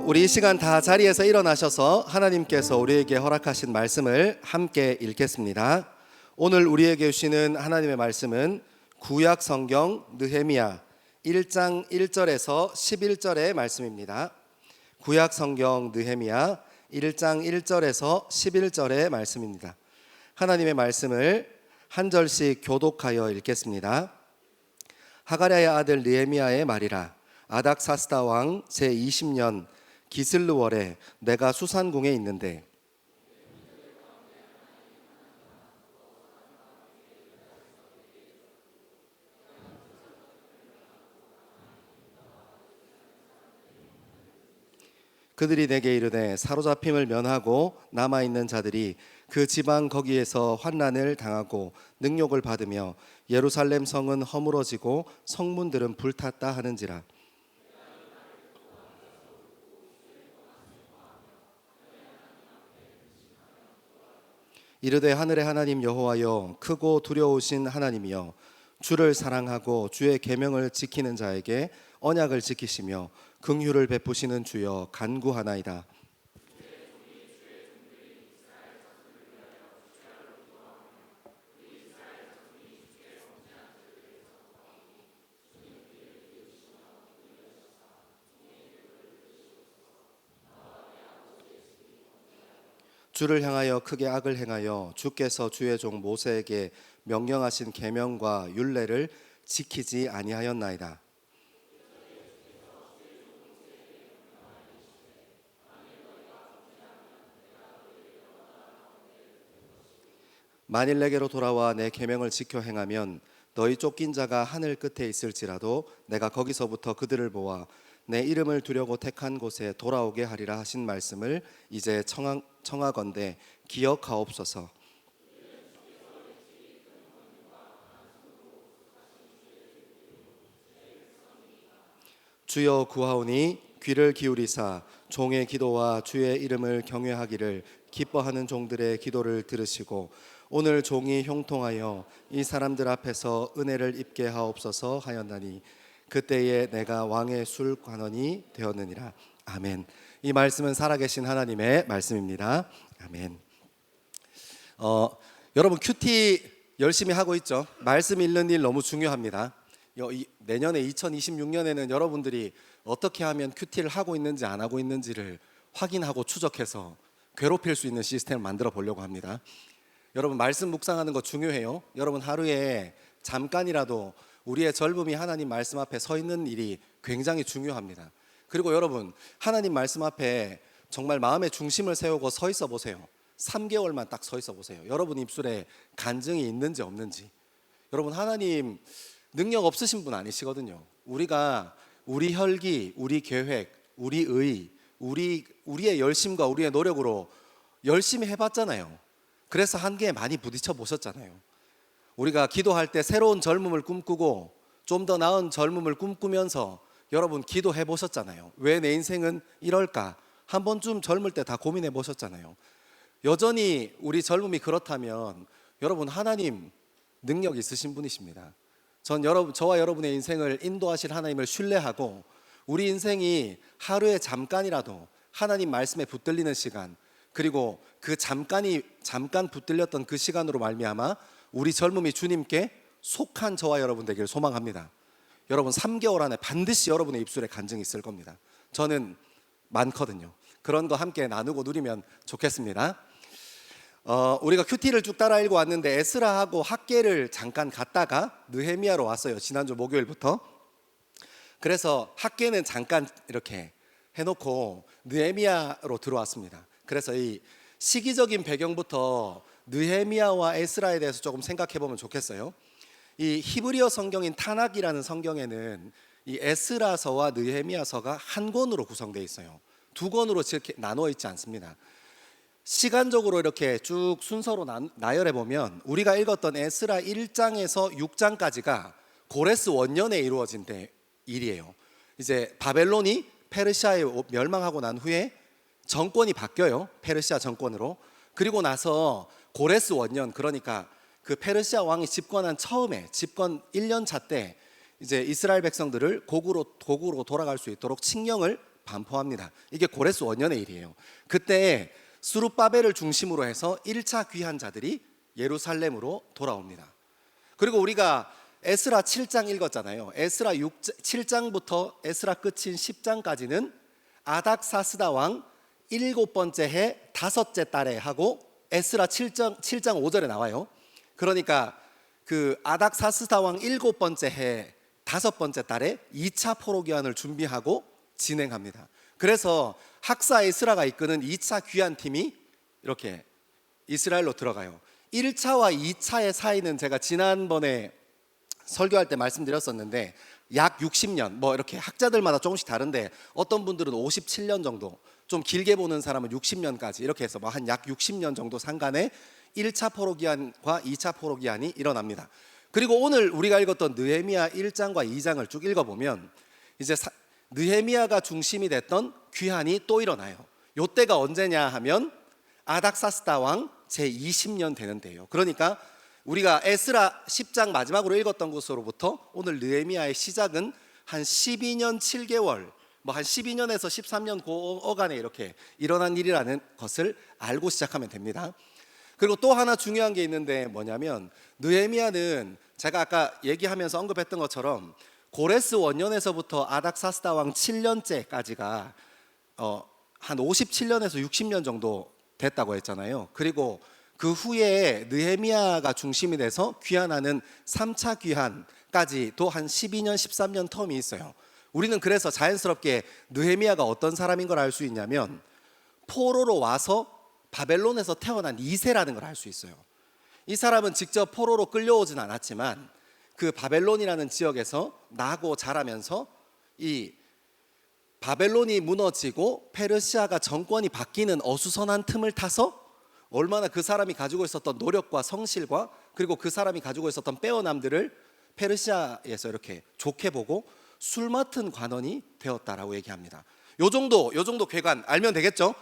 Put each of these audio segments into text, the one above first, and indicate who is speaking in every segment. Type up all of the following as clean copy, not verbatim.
Speaker 1: 우리 이 시간 다 자리에서 일어나셔서 하나님께서 우리에게 허락하신 말씀을 함께 읽겠습니다. 오늘 우리에게 주시는 하나님의 말씀은 구약 성경 느헤미야 1장 1절에서 11절의 말씀입니다. 구약 성경 느헤미야 1장 1절에서 11절의 말씀입니다. 하나님의 말씀을 한 절씩 교독하여 읽겠습니다. 하가랴의 아들 느헤미야의 말이라. 아닥사스다 왕 제20년 기슬르월에 내가 수산궁에 있는데 그들이 내게 이르되 사로잡힘을 면하고 남아있는 자들이 그 지방 거기에서 환난을 당하고 능욕을 받으며 예루살렘 성은 허물어지고 성문들은 불탔다 하는지라. 이르되 하늘의 하나님 여호와여 크고 두려우신 하나님이여 주를 사랑하고 주의 계명을 지키는 자에게 언약을 지키시며 긍휼을 베푸시는 주여 간구하나이다. 주를 향하여 크게 악을 행하여 주께서 주의 종 모세에게 명령하신 계명과 율례를 지키지 아니하였나이다. 만일 내게로 돌아와 내 계명을 지켜 행하면 너희 쫓긴 자가 하늘 끝에 있을지라도 내가 거기서부터 그들을 모아 내 이름을 두려고 택한 곳에 돌아오게 하리라 하신 말씀을 이제 청하건대 기억하옵소서. 주여 구하오니 귀를 기울이사 종의 기도와 주의 이름을 경외하기를 기뻐하는 종들의 기도를 들으시고 오늘 종이 형통하여 이 사람들 앞에서 은혜를 입게 하옵소서 하였나니 그때에 내가 왕의 술관원이 되었느니라. 아멘. 이 말씀은 살아계신 하나님의 말씀입니다. 아멘. 여러분 큐티 열심히 하고 있죠? 말씀 읽는 일 너무 중요합니다. 내년에 2026년에는 여러분들이 어떻게 하면 큐티를 하고 있는지 안 하고 있는지를 확인하고 추적해서 괴롭힐 수 있는 시스템을 만들어 보려고 합니다. 여러분 말씀 묵상하는 거 중요해요. 여러분 하루에 잠깐이라도 우리의 젊음이 하나님 말씀 앞에 서 있는 일이 굉장히 중요합니다. 그리고 여러분 하나님 말씀 앞에 정말 마음의 중심을 세우고 서 있어 보세요. 3개월만 딱 서 있어 보세요. 여러분 입술에 간증이 있는지 없는지. 여러분 하나님 능력 없으신 분 아니시거든요. 우리가 우리 혈기, 우리 계획, 우리 의, 우리의 열심과 우리의 노력으로 열심히 해봤잖아요. 그래서 한계에 많이 부딪혀 보셨잖아요. 우리가 기도할 때 새로운 젊음을 꿈꾸고 좀 더 나은 젊음을 꿈꾸면서 여러분 기도해 보셨잖아요. 왜 내 인생은 이럴까? 한 번쯤 젊을 때 다 고민해 보셨잖아요. 여전히 우리 젊음이 그렇다면 여러분 하나님 능력 있으신 분이십니다. 저와 여러분의 인생을 인도하실 하나님을 신뢰하고 우리 인생이 하루에 잠깐이라도 하나님 말씀에 붙들리는 시간, 그리고 그 잠깐 붙들렸던 그 시간으로 말미암아 우리 젊음이 주님께 속한 저와 여러분 되기를 소망합니다. 여러분 3개월 안에 반드시 여러분의 입술에 간증이 있을 겁니다. 저는 많거든요. 그런 거 함께 나누고 누리면 좋겠습니다. 우리가 큐티를 쭉 따라 읽고 왔는데 에스라하고 학계를 잠깐 갔다가 느헤미야로 왔어요. 지난주 목요일부터. 그래서 학계는 잠깐 이렇게 해놓고 느헤미야로 들어왔습니다. 그래서 이 시기적인 배경부터 느헤미야와 에스라에 대해서 조금 생각해 보면 좋겠어요. 이 히브리어 성경인 타낙이라는 성경에는 이 에스라서와 느헤미야서가 한 권으로 구성되어 있어요. 두 권으로 이렇게 나누어 있지 않습니다. 시간적으로 이렇게 쭉 순서로 나열해 보면 우리가 읽었던 에스라 1장에서 6장까지가 고레스 원년에 이루어진 일이에요. 이제 바벨론이 페르시아에 멸망하고 난 후에 정권이 바뀌어요. 페르시아 정권으로. 그리고 나서 고레스 원년, 그러니까 그 페르시아 왕이 집권한 처음에 집권 1년 차 때 이제 이스라엘 백성들을 고국으로 돌아갈 수 있도록 칙령을 반포합니다. 이게 고레스 원년의 일이에요. 그때 스룹바벨을 중심으로 해서 1차 귀환자들이 예루살렘으로 돌아옵니다. 그리고 우리가 에스라 7장 읽었잖아요. 에스라 7장부터 에스라 끝인 10장까지는 아닥사스다 왕 7번째 해 5째 달에 하고 에스라 7장 5절에 나와요. 그러니까 그 아닥사스다 왕 7번째 해 5번째 달에 2차 포로기환을 준비하고 진행합니다. 그래서 학사 에스라가 이끄는 2차 귀환팀이 이렇게 이스라엘로 들어가요. 1차와 2차의 사이는 제가 지난번에 설교할 때 말씀드렸었는데 약 60년, 뭐 이렇게 학자들마다 조금씩 다른데 어떤 분들은 57년 정도, 좀 길게 보는 사람은 60년까지 이렇게 해서 뭐 한 약 60년 정도 상간에 1차 포로기환과 2차 포로기환이 일어납니다. 그리고 오늘 우리가 읽었던 느헤미야 1장과 2장을 쭉 읽어보면 이제 느헤미야가 중심이 됐던 귀환이 또 일어나요. 요때가 언제냐 하면 아닥사스다 왕 제20년 되는 때예요. 그러니까 우리가 에스라 10장 마지막으로 읽었던 곳으로부터 오늘 느헤미야의 시작은 한 12년 7개월, 뭐 한 12년에서 13년 그 어간에 이렇게 일어난 일이라는 것을 알고 시작하면 됩니다. 그리고 또 하나 중요한 게 있는데 뭐냐면 느헤미야는 제가 아까 얘기하면서 언급했던 것처럼 고레스 원년에서부터 아닥사스다 왕 7년째까지가 한 57년에서 60년 정도 됐다고 했잖아요. 그리고 그 후에 느헤미야가 중심이 돼서 귀환하는 3차 귀환까지도 한 12년 13년 텀이 있어요. 우리는 그래서 자연스럽게 느헤미야가 어떤 사람인 걸 알 수 있냐면 포로로 와서 바벨론에서 태어난 2세라는 걸 알 수 있어요. 이 사람은 직접 포로로 끌려오진 않았지만 그 바벨론이라는 지역에서 나고 자라면서 이 바벨론이 무너지고 페르시아가 정권이 바뀌는 어수선한 틈을 타서 얼마나 그 사람이 가지고 있었던 노력과 성실과 그리고 그 사람이 가지고 있었던 빼어남들을 페르시아에서 이렇게 좋게 보고 술 맡은 관원이 되었다라고 얘기합니다. 요 정도 괴관 알면 되겠죠?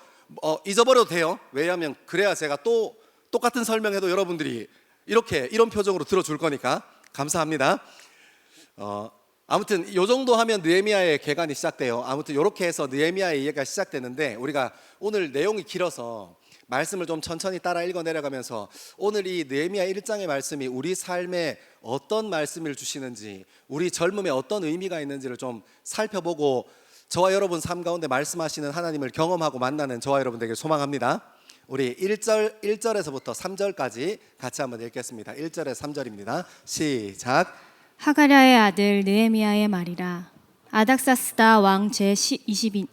Speaker 1: 잊어버려도 돼요. 왜냐하면 그래야 제가 또 똑같은 설명해도 여러분들이 이런 표정으로 들어줄 거니까 감사합니다. 아무튼 요 정도 하면 느헤미야의 개관이 시작돼요. 아무튼 이렇게 해서 느헤미야의 이해가 시작되는데 우리가 오늘 내용이 길어서 말씀을 좀 천천히 따라 읽어 내려가면서 오늘 이 느헤미야 1장의 말씀이 우리 삶에 어떤 말씀을 주시는지 우리 젊음에 어떤 의미가 있는지를 좀 살펴보고 저와 여러분 삶 가운데 말씀하시는 하나님을 경험하고 만나는 저와 여러분 되길 소망합니다. 우리 1절에서부터 3절까지 같이 한번 읽겠습니다. 1절에서 3절입니다. 시작.
Speaker 2: 하가랴의 아들 느헤미야의 말이라. 아닥사스다 왕 제22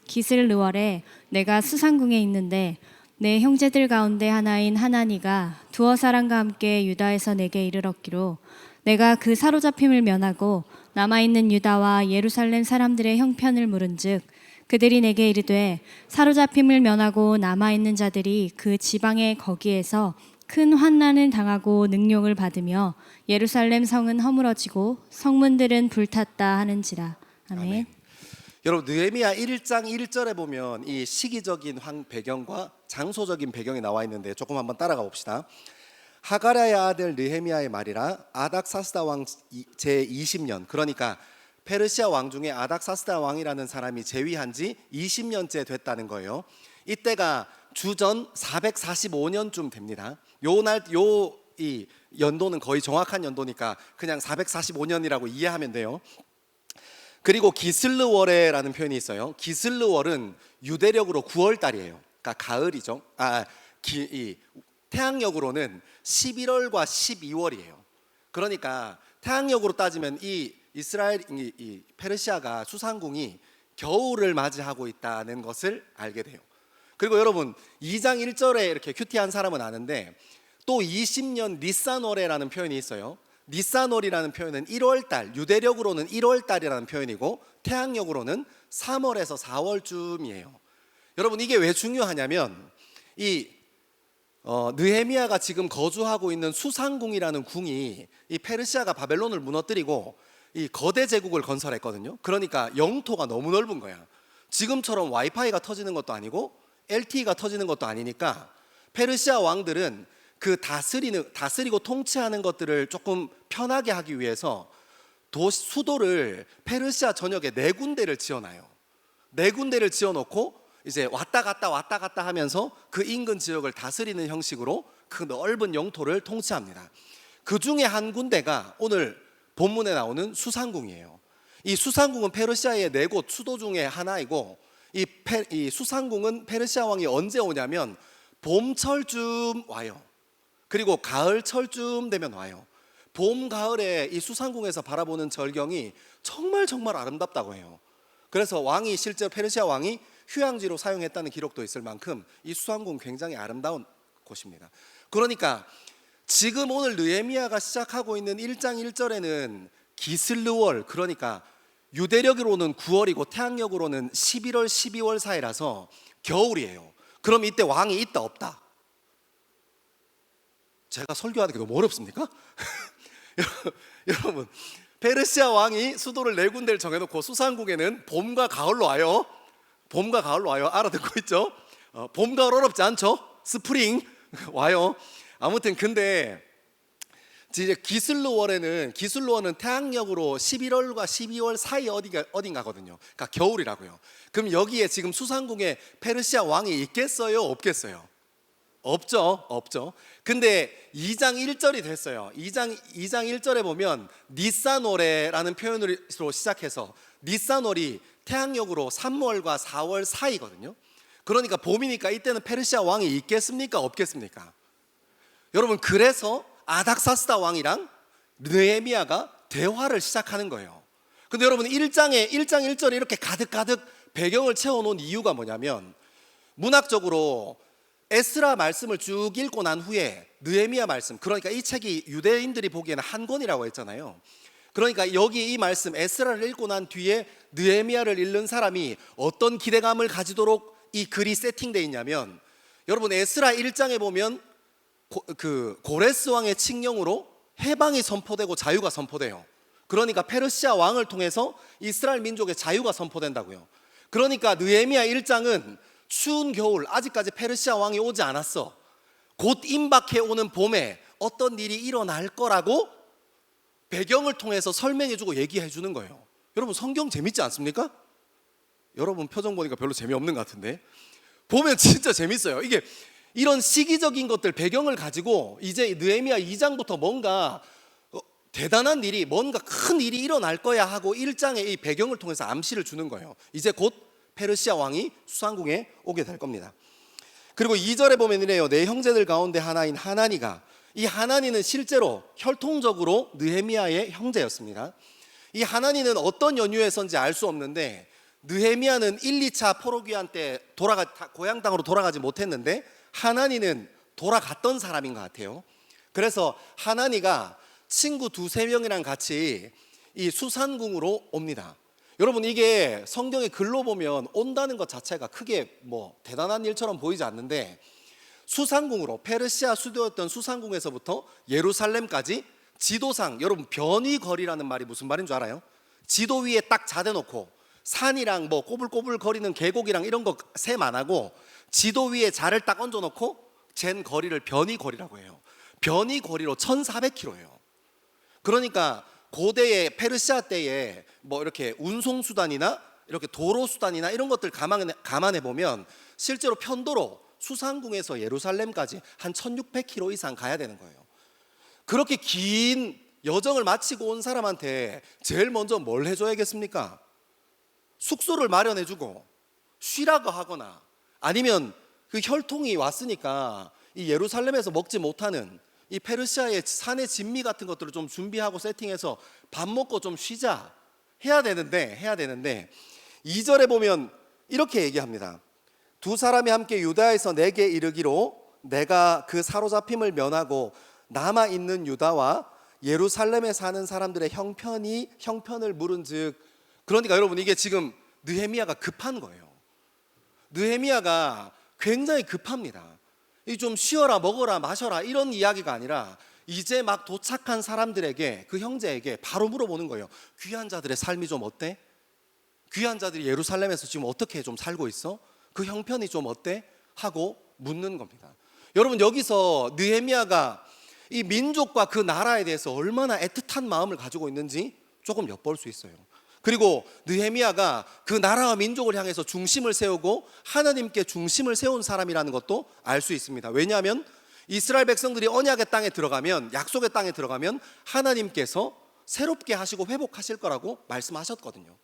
Speaker 2: 기슬르월에 내가 수상궁에 있는데 내 형제들 가운데 하나인 하나니가 두어 사람과 함께 유다에서 내게 이르렀기로 내가 그 사로잡힘을 면하고 남아있는 유다와 예루살렘 사람들의 형편을 물은즉 그들이 내게 이르되 사로잡힘을 면하고 남아있는 자들이 그 지방의 거기에서 큰 환난을 당하고 능욕을 받으며 예루살렘 성은 허물어지고 성문들은 불탔다 하는지라. 아멘.
Speaker 1: 아멘. 여러분 느헤미야 1장 1절에 보면 이 시기적인 배경과 장소적인 배경이 나와 있는데 조금 한번 따라가 봅시다. 하가랴의 아들 느헤미야의 말이라. 아닥사스다 왕 제20년, 그러니까 페르시아 왕 중에 아닥사스다 왕이라는 사람이 재위한 지 20년째 됐다는 거예요. 이때가 주전 445년쯤 됩니다. 이 연도는 거의 정확한 연도니까 그냥 445년이라고 이해하면 돼요. 그리고 기슬르월에라는 표현이 있어요. 기슬르월은 유대력으로 9월 달이에요. 그러니까 가을이죠. 태양력으로는 11월과 12월이에요. 그러니까 태양력으로 따지면 이 페르시아가 수상궁이 겨울을 맞이하고 있다는 것을 알게 돼요. 그리고 여러분 2장 1절에 이렇게 큐티한 사람은 아는데 또 20년 니산월에라는 표현이 있어요. 니산월이라는 표현은 1월달, 유대력으로는 1월달이라는 표현이고 태양력으로는 3월에서 4월쯤이에요. 여러분 이게 왜 중요하냐면 이 느헤미야가 지금 거주하고 있는 수상궁이라는 궁이 이 페르시아가 바벨론을 무너뜨리고 이 거대 제국을 건설했거든요. 그러니까 영토가 너무 넓은 거야. 지금처럼 와이파이가 터지는 것도 아니고 LTE가 터지는 것도 아니니까 페르시아 왕들은 그 다스리고 통치하는 것들을 조금 편하게 하기 위해서 수도를 페르시아 전역에 4군데를 지어놔요. 네 군데를 지어놓고 이제 왔다 갔다 하면서 그 인근 지역을 다스리는 형식으로 그 넓은 영토를 통치합니다. 그 중에 한 군데가 오늘 본문에 나오는 수산궁이에요. 이 수산궁은 페르시아의 네 곳 수도 중에 하나이고, 이 수산궁은 페르시아 왕이 언제 오냐면 봄철쯤 와요. 그리고 가을철쯤 되면 와요. 봄, 가을에 이 수산궁에서 바라보는 절경이 정말 아름답다고 해요. 그래서 왕이 실제로 페르시아 왕이 휴양지로 사용했다는 기록도 있을 만큼 이 수산궁 굉장히 아름다운 곳입니다. 그러니까 지금 오늘 느헤미야가 시작하고 있는 1장 1절에는 기슬르월, 그러니까 유대력으로는 9월이고 태양력으로는 11월 12월 사이라서 겨울이에요. 그럼 이때 왕이 있다 없다? 제가 설교하는 게 너무 어렵습니까? 여러분, 페르시아 왕이 수도를 네 군데를 정해놓고 수산궁에는 봄과 가을로 와요. 봄과 가을로 와요. 알아듣고 있죠? 봄, 가을 어렵지 않죠? 스프링 와요. 아무튼 근데 이제 기슬로월은 태양력으로 11월과 12월 사이 어딘가거든요. 그러니까 겨울이라고요. 그럼 여기에 지금 수산궁에 페르시아 왕이 있겠어요? 없겠어요? 없죠. 근데 2장 1절이 됐어요. 2장 1절에 보면 니산월에라는 표현으로 시작해서 니산월이 태양력으로 3월과 4월 사이거든요. 그러니까 봄이니까 이때는 페르시아 왕이 있겠습니까? 없겠습니까? 여러분, 그래서 아닥사스다 왕이랑 느헤미야가 대화를 시작하는 거예요. 근데 여러분, 1장 1절에 이렇게 가득 배경을 채워놓은 이유가 뭐냐면, 문학적으로 에스라 말씀을 쭉 읽고 난 후에 느헤미야 말씀, 그러니까 이 책이 유대인들이 보기에는 한 권이라고 했잖아요. 그러니까 여기 이 말씀 에스라를 읽고 난 뒤에 느헤미야를 읽는 사람이 어떤 기대감을 가지도록 이 글이 세팅되어 있냐면, 여러분 에스라 1장에 보면 고레스 왕의 칙령으로 해방이 선포되고 자유가 선포돼요. 그러니까 페르시아 왕을 통해서 이스라엘 민족의 자유가 선포된다고요. 그러니까 느헤미야 1장은 추운 겨울, 아직까지 페르시아 왕이 오지 않았어. 곧 임박해 오는 봄에 어떤 일이 일어날 거라고 배경을 통해서 설명해주고 얘기해주는 거예요. 여러분, 성경 재밌지 않습니까? 여러분 표정 보니까 별로 재미없는 것 같은데, 보면 진짜 재밌어요. 이게 이런 시기적인 것들 배경을 가지고 이제 느헤미야 2장부터 뭔가 대단한 일이, 뭔가 큰 일이 일어날 거야 하고 1장의 이 배경을 통해서 암시를 주는 거예요. 이제 곧 페르시아 왕이 수산궁에 오게 될 겁니다. 그리고 2절에 보면 이래요. 내 형제들 가운데 하나인 하나니가, 이 하나니는 실제로 혈통적으로 느헤미야의 형제였습니다. 이 하나니는 어떤 연유에서인지 알 수 없는데, 느헤미야는 1, 2차 포로기한 때 고향 땅으로 돌아가지 못했는데 하나니는 돌아갔던 사람인 것 같아요. 그래서 하나니가 친구 두세 명이랑 같이 이 수산궁으로 옵니다. 여러분, 이게 성경의 글로 보면 온다는 것 자체가 크게 뭐 대단한 일처럼 보이지 않는데, 수산궁으로, 페르시아 수도였던 수산궁에서부터 예루살렘까지 지도상, 여러분 변위거리라는 말이 무슨 말인 줄 알아요? 지도 위에 딱 자대놓고 산이랑 뭐 꼬불꼬불 거리는 계곡이랑 이런 거 셈 안 하고 지도 위에 자를 딱 얹어놓고 잰 거리를 변위거리라고 해요. 변위거리로 1400km예요. 그러니까 고대의 페르시아 때에 뭐 이렇게 운송수단이나 이렇게 도로수단이나 이런 것들 감안해 보면 실제로 편도로 수산궁에서 예루살렘까지 한 1600km 이상 가야 되는 거예요. 그렇게 긴 여정을 마치고 온 사람한테 제일 먼저 뭘 해줘야겠습니까? 숙소를 마련해주고 쉬라고 하거나, 아니면 그 혈통이 왔으니까 이 예루살렘에서 먹지 못하는 이 페르시아의 산의 진미 같은 것들을 좀 준비하고 세팅해서 밥 먹고 좀 쉬자 해야 되는데 2절에 보면 이렇게 얘기합니다. 두 사람이 함께 유다에서 내게 이르기로 내가 그 사로잡힘을 면하고 남아있는 유다와 예루살렘에 사는 사람들의 형편을 물은즉, 그러니까 여러분 이게 지금 느헤미야가 급한 거예요. 느헤미야가 굉장히 급합니다. 이 좀 쉬어라, 먹어라, 마셔라 이런 이야기가 아니라 이제 막 도착한 사람들에게, 그 형제에게 바로 물어보는 거예요. 귀한 자들의 삶이 좀 어때? 귀한 자들이 예루살렘에서 지금 어떻게 좀 살고 있어? 그 형편이 좀 어때? 하고 묻는 겁니다. 여러분, 여기서 느헤미야가 이 민족과 그 나라에 대해서 얼마나 애틋한 마음을 가지고 있는지 조금 엿볼 수 있어요. 그리고 느헤미야가 그 나라와 민족을 향해서 중심을 세우고 하나님께 중심을 세운 사람이라는 것도 알 수 있습니다. 왜냐하면 이스라엘 백성들이 언약의 땅에 들어가면, 약속의 땅에 들어가면 하나님께서 새롭게 하시고 회복하실 거라고 말씀하셨거든요.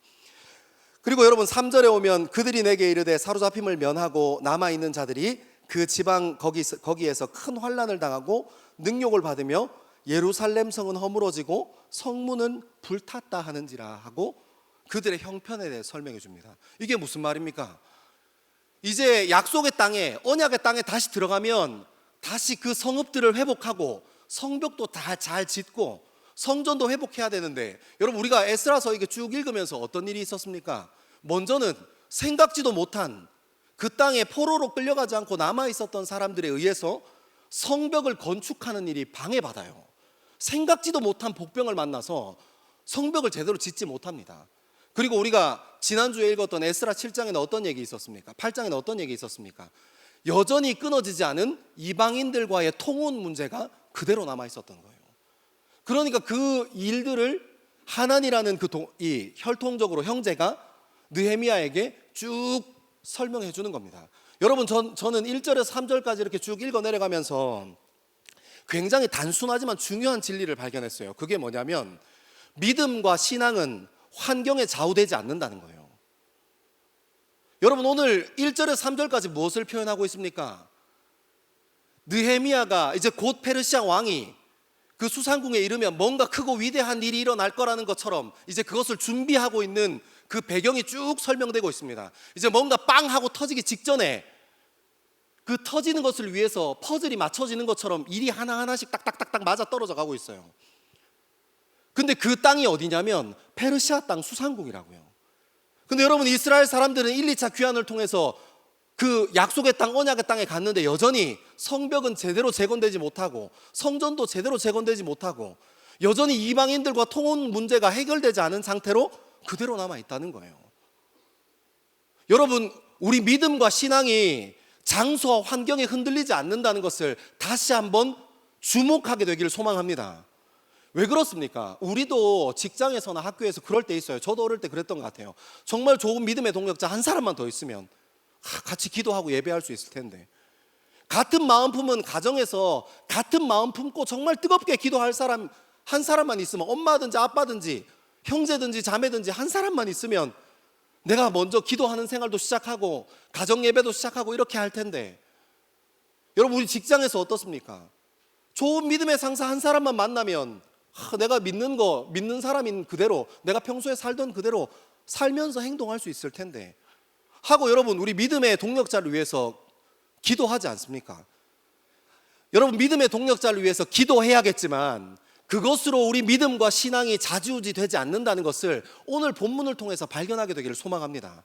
Speaker 1: 그리고 여러분 3절에 오면 그들이 내게 이르되 사로잡힘을 면하고 남아있는 자들이 그 지방 거기에서 큰 환난을 당하고 능욕을 받으며 예루살렘 성은 허물어지고 성문은 불탔다 하는지라 하고 그들의 형편에 대해 설명해 줍니다. 이게 무슨 말입니까? 이제 약속의 땅에, 언약의 땅에 다시 들어가면 다시 그 성읍들을 회복하고 성벽도 다 잘 짓고 성전도 회복해야 되는데, 여러분 우리가 에스라서 이게 쭉 읽으면서 어떤 일이 있었습니까? 먼저는 생각지도 못한 그 땅에 포로로 끌려가지 않고 남아 있었던 사람들에 의해서 성벽을 건축하는 일이 방해받아요. 생각지도 못한 복병을 만나서 성벽을 제대로 짓지 못합니다. 그리고 우리가 지난주에 읽었던 에스라 7장에는 어떤 얘기 있었습니까? 8장에는 어떤 얘기 있었습니까? 여전히 끊어지지 않은 이방인들과의 통혼 문제가 그대로 남아 있었던 거예요. 그러니까 그 일들을 하난이라는 이 혈통적으로 형제가 느헤미야에게 쭉 설명해 주는 겁니다. 여러분 저는 1절에서 3절까지 이렇게 쭉 읽어 내려가면서 굉장히 단순하지만 중요한 진리를 발견했어요. 그게 뭐냐면 믿음과 신앙은 환경에 좌우되지 않는다는 거예요. 여러분 오늘 1절에서 3절까지 무엇을 표현하고 있습니까? 느헤미야가 이제 곧 페르시아 왕이 그 수상궁에 이르면 뭔가 크고 위대한 일이 일어날 거라는 것처럼 이제 그것을 준비하고 있는 그 배경이 쭉 설명되고 있습니다. 이제 뭔가 빵 하고 터지기 직전에 그 터지는 것을 위해서 퍼즐이 맞춰지는 것처럼 일이 하나하나씩 딱딱딱딱 맞아 떨어져 가고 있어요. 근데 그 땅이 어디냐면 페르시아 땅 수상궁이라고요. 근데 여러분 이스라엘 사람들은 1, 2차 귀환을 통해서 그 약속의 땅, 언약의 땅에 갔는데 여전히 성벽은 제대로 재건되지 못하고 성전도 제대로 재건되지 못하고 여전히 이방인들과 통혼 문제가 해결되지 않은 상태로 그대로 남아 있다는 거예요. 여러분 우리 믿음과 신앙이 장소와 환경에 흔들리지 않는다는 것을 다시 한번 주목하게 되기를 소망합니다. 왜 그렇습니까? 우리도 직장에서나 학교에서 그럴 때 있어요. 저도 어릴 때 그랬던 것 같아요. 정말 좋은 믿음의 동력자 한 사람만 더 있으면 같이 기도하고 예배할 수 있을 텐데, 같은 마음 품은 가정에서 같은 마음 품고 정말 뜨겁게 기도할 사람 한 사람만 있으면, 엄마든지 아빠든지 형제든지 자매든지 한 사람만 있으면 내가 먼저 기도하는 생활도 시작하고 가정 예배도 시작하고 이렇게 할 텐데, 여러분 우리 직장에서 어떻습니까? 좋은 믿음의 상사 한 사람만 만나면 내가 믿는 사람인 그대로, 내가 평소에 살던 그대로 살면서 행동할 수 있을 텐데 하고, 여러분 우리 믿음의 동력자를 위해서 기도하지 않습니까? 여러분 믿음의 동력자를 위해서 기도해야겠지만 그것으로 우리 믿음과 신앙이 좌지우지 되지 않는다는 것을 오늘 본문을 통해서 발견하게 되기를 소망합니다.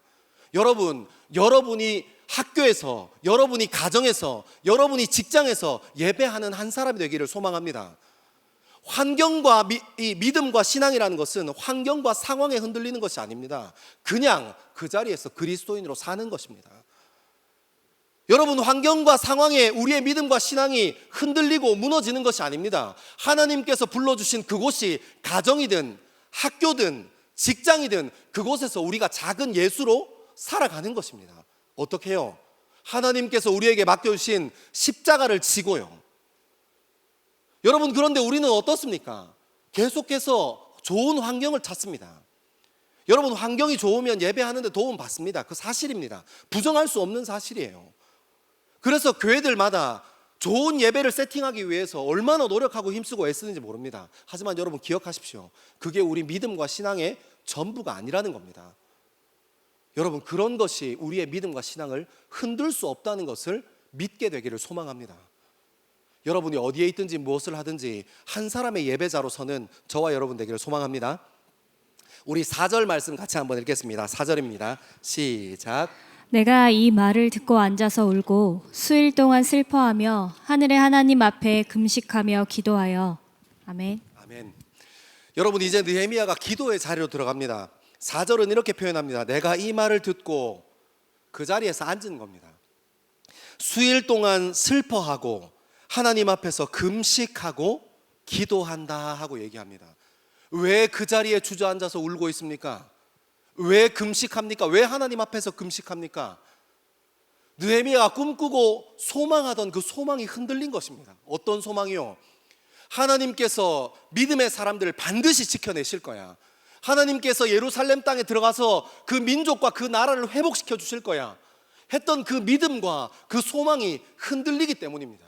Speaker 1: 여러분이 학교에서, 여러분이 가정에서, 여러분이 직장에서 예배하는 한 사람이 되기를 소망합니다. 환경과 이 믿음과 신앙이라는 것은 환경과 상황에 흔들리는 것이 아닙니다. 그냥 그 자리에서 그리스도인으로 사는 것입니다. 여러분 환경과 상황에 우리의 믿음과 신앙이 흔들리고 무너지는 것이 아닙니다. 하나님께서 불러주신 그곳이 가정이든 학교든 직장이든 그곳에서 우리가 작은 예수로 살아가는 것입니다. 어떻게 해요? 하나님께서 우리에게 맡겨주신 십자가를 지고요. 여러분 그런데 우리는 어떻습니까? 계속해서 좋은 환경을 찾습니다. 여러분 환경이 좋으면 예배하는데 도움 받습니다. 그 사실입니다. 부정할 수 없는 사실이에요. 그래서 교회들마다 좋은 예배를 세팅하기 위해서 얼마나 노력하고 힘쓰고 애쓰는지 모릅니다. 하지만 여러분 기억하십시오. 그게 우리 믿음과 신앙의 전부가 아니라는 겁니다. 여러분 그런 것이 우리의 믿음과 신앙을 흔들 수 없다는 것을 믿게 되기를 소망합니다. 여러분이 어디에 있든지 무엇을 하든지 한 사람의 예배자로서는 저와 여러분 되기를 소망합니다. 우리 4절 말씀 같이 한번 읽겠습니다. 4절입니다. 시작.
Speaker 2: 내가 이 말을 듣고 앉아서 울고 수일 동안 슬퍼하며 하늘의 하나님 앞에 금식하며 기도하여. 아멘.
Speaker 1: 아멘. 여러분 이제 느헤미야가 기도의 자리로 들어갑니다. 4절은 이렇게 표현합니다. 내가 이 말을 듣고 그 자리에서 앉은 겁니다. 수일 동안 슬퍼하고 하나님 앞에서 금식하고 기도한다 하고 얘기합니다. 왜 그 자리에 주저앉아서 울고 있습니까? 왜 금식합니까? 왜 하나님 앞에서 금식합니까? 느헤미야가 꿈꾸고 소망하던 그 소망이 흔들린 것입니다. 어떤 소망이요? 하나님께서 믿음의 사람들을 반드시 지켜내실 거야. 하나님께서 예루살렘 땅에 들어가서 그 민족과 그 나라를 회복시켜 주실 거야 했던 그 믿음과 그 소망이 흔들리기 때문입니다.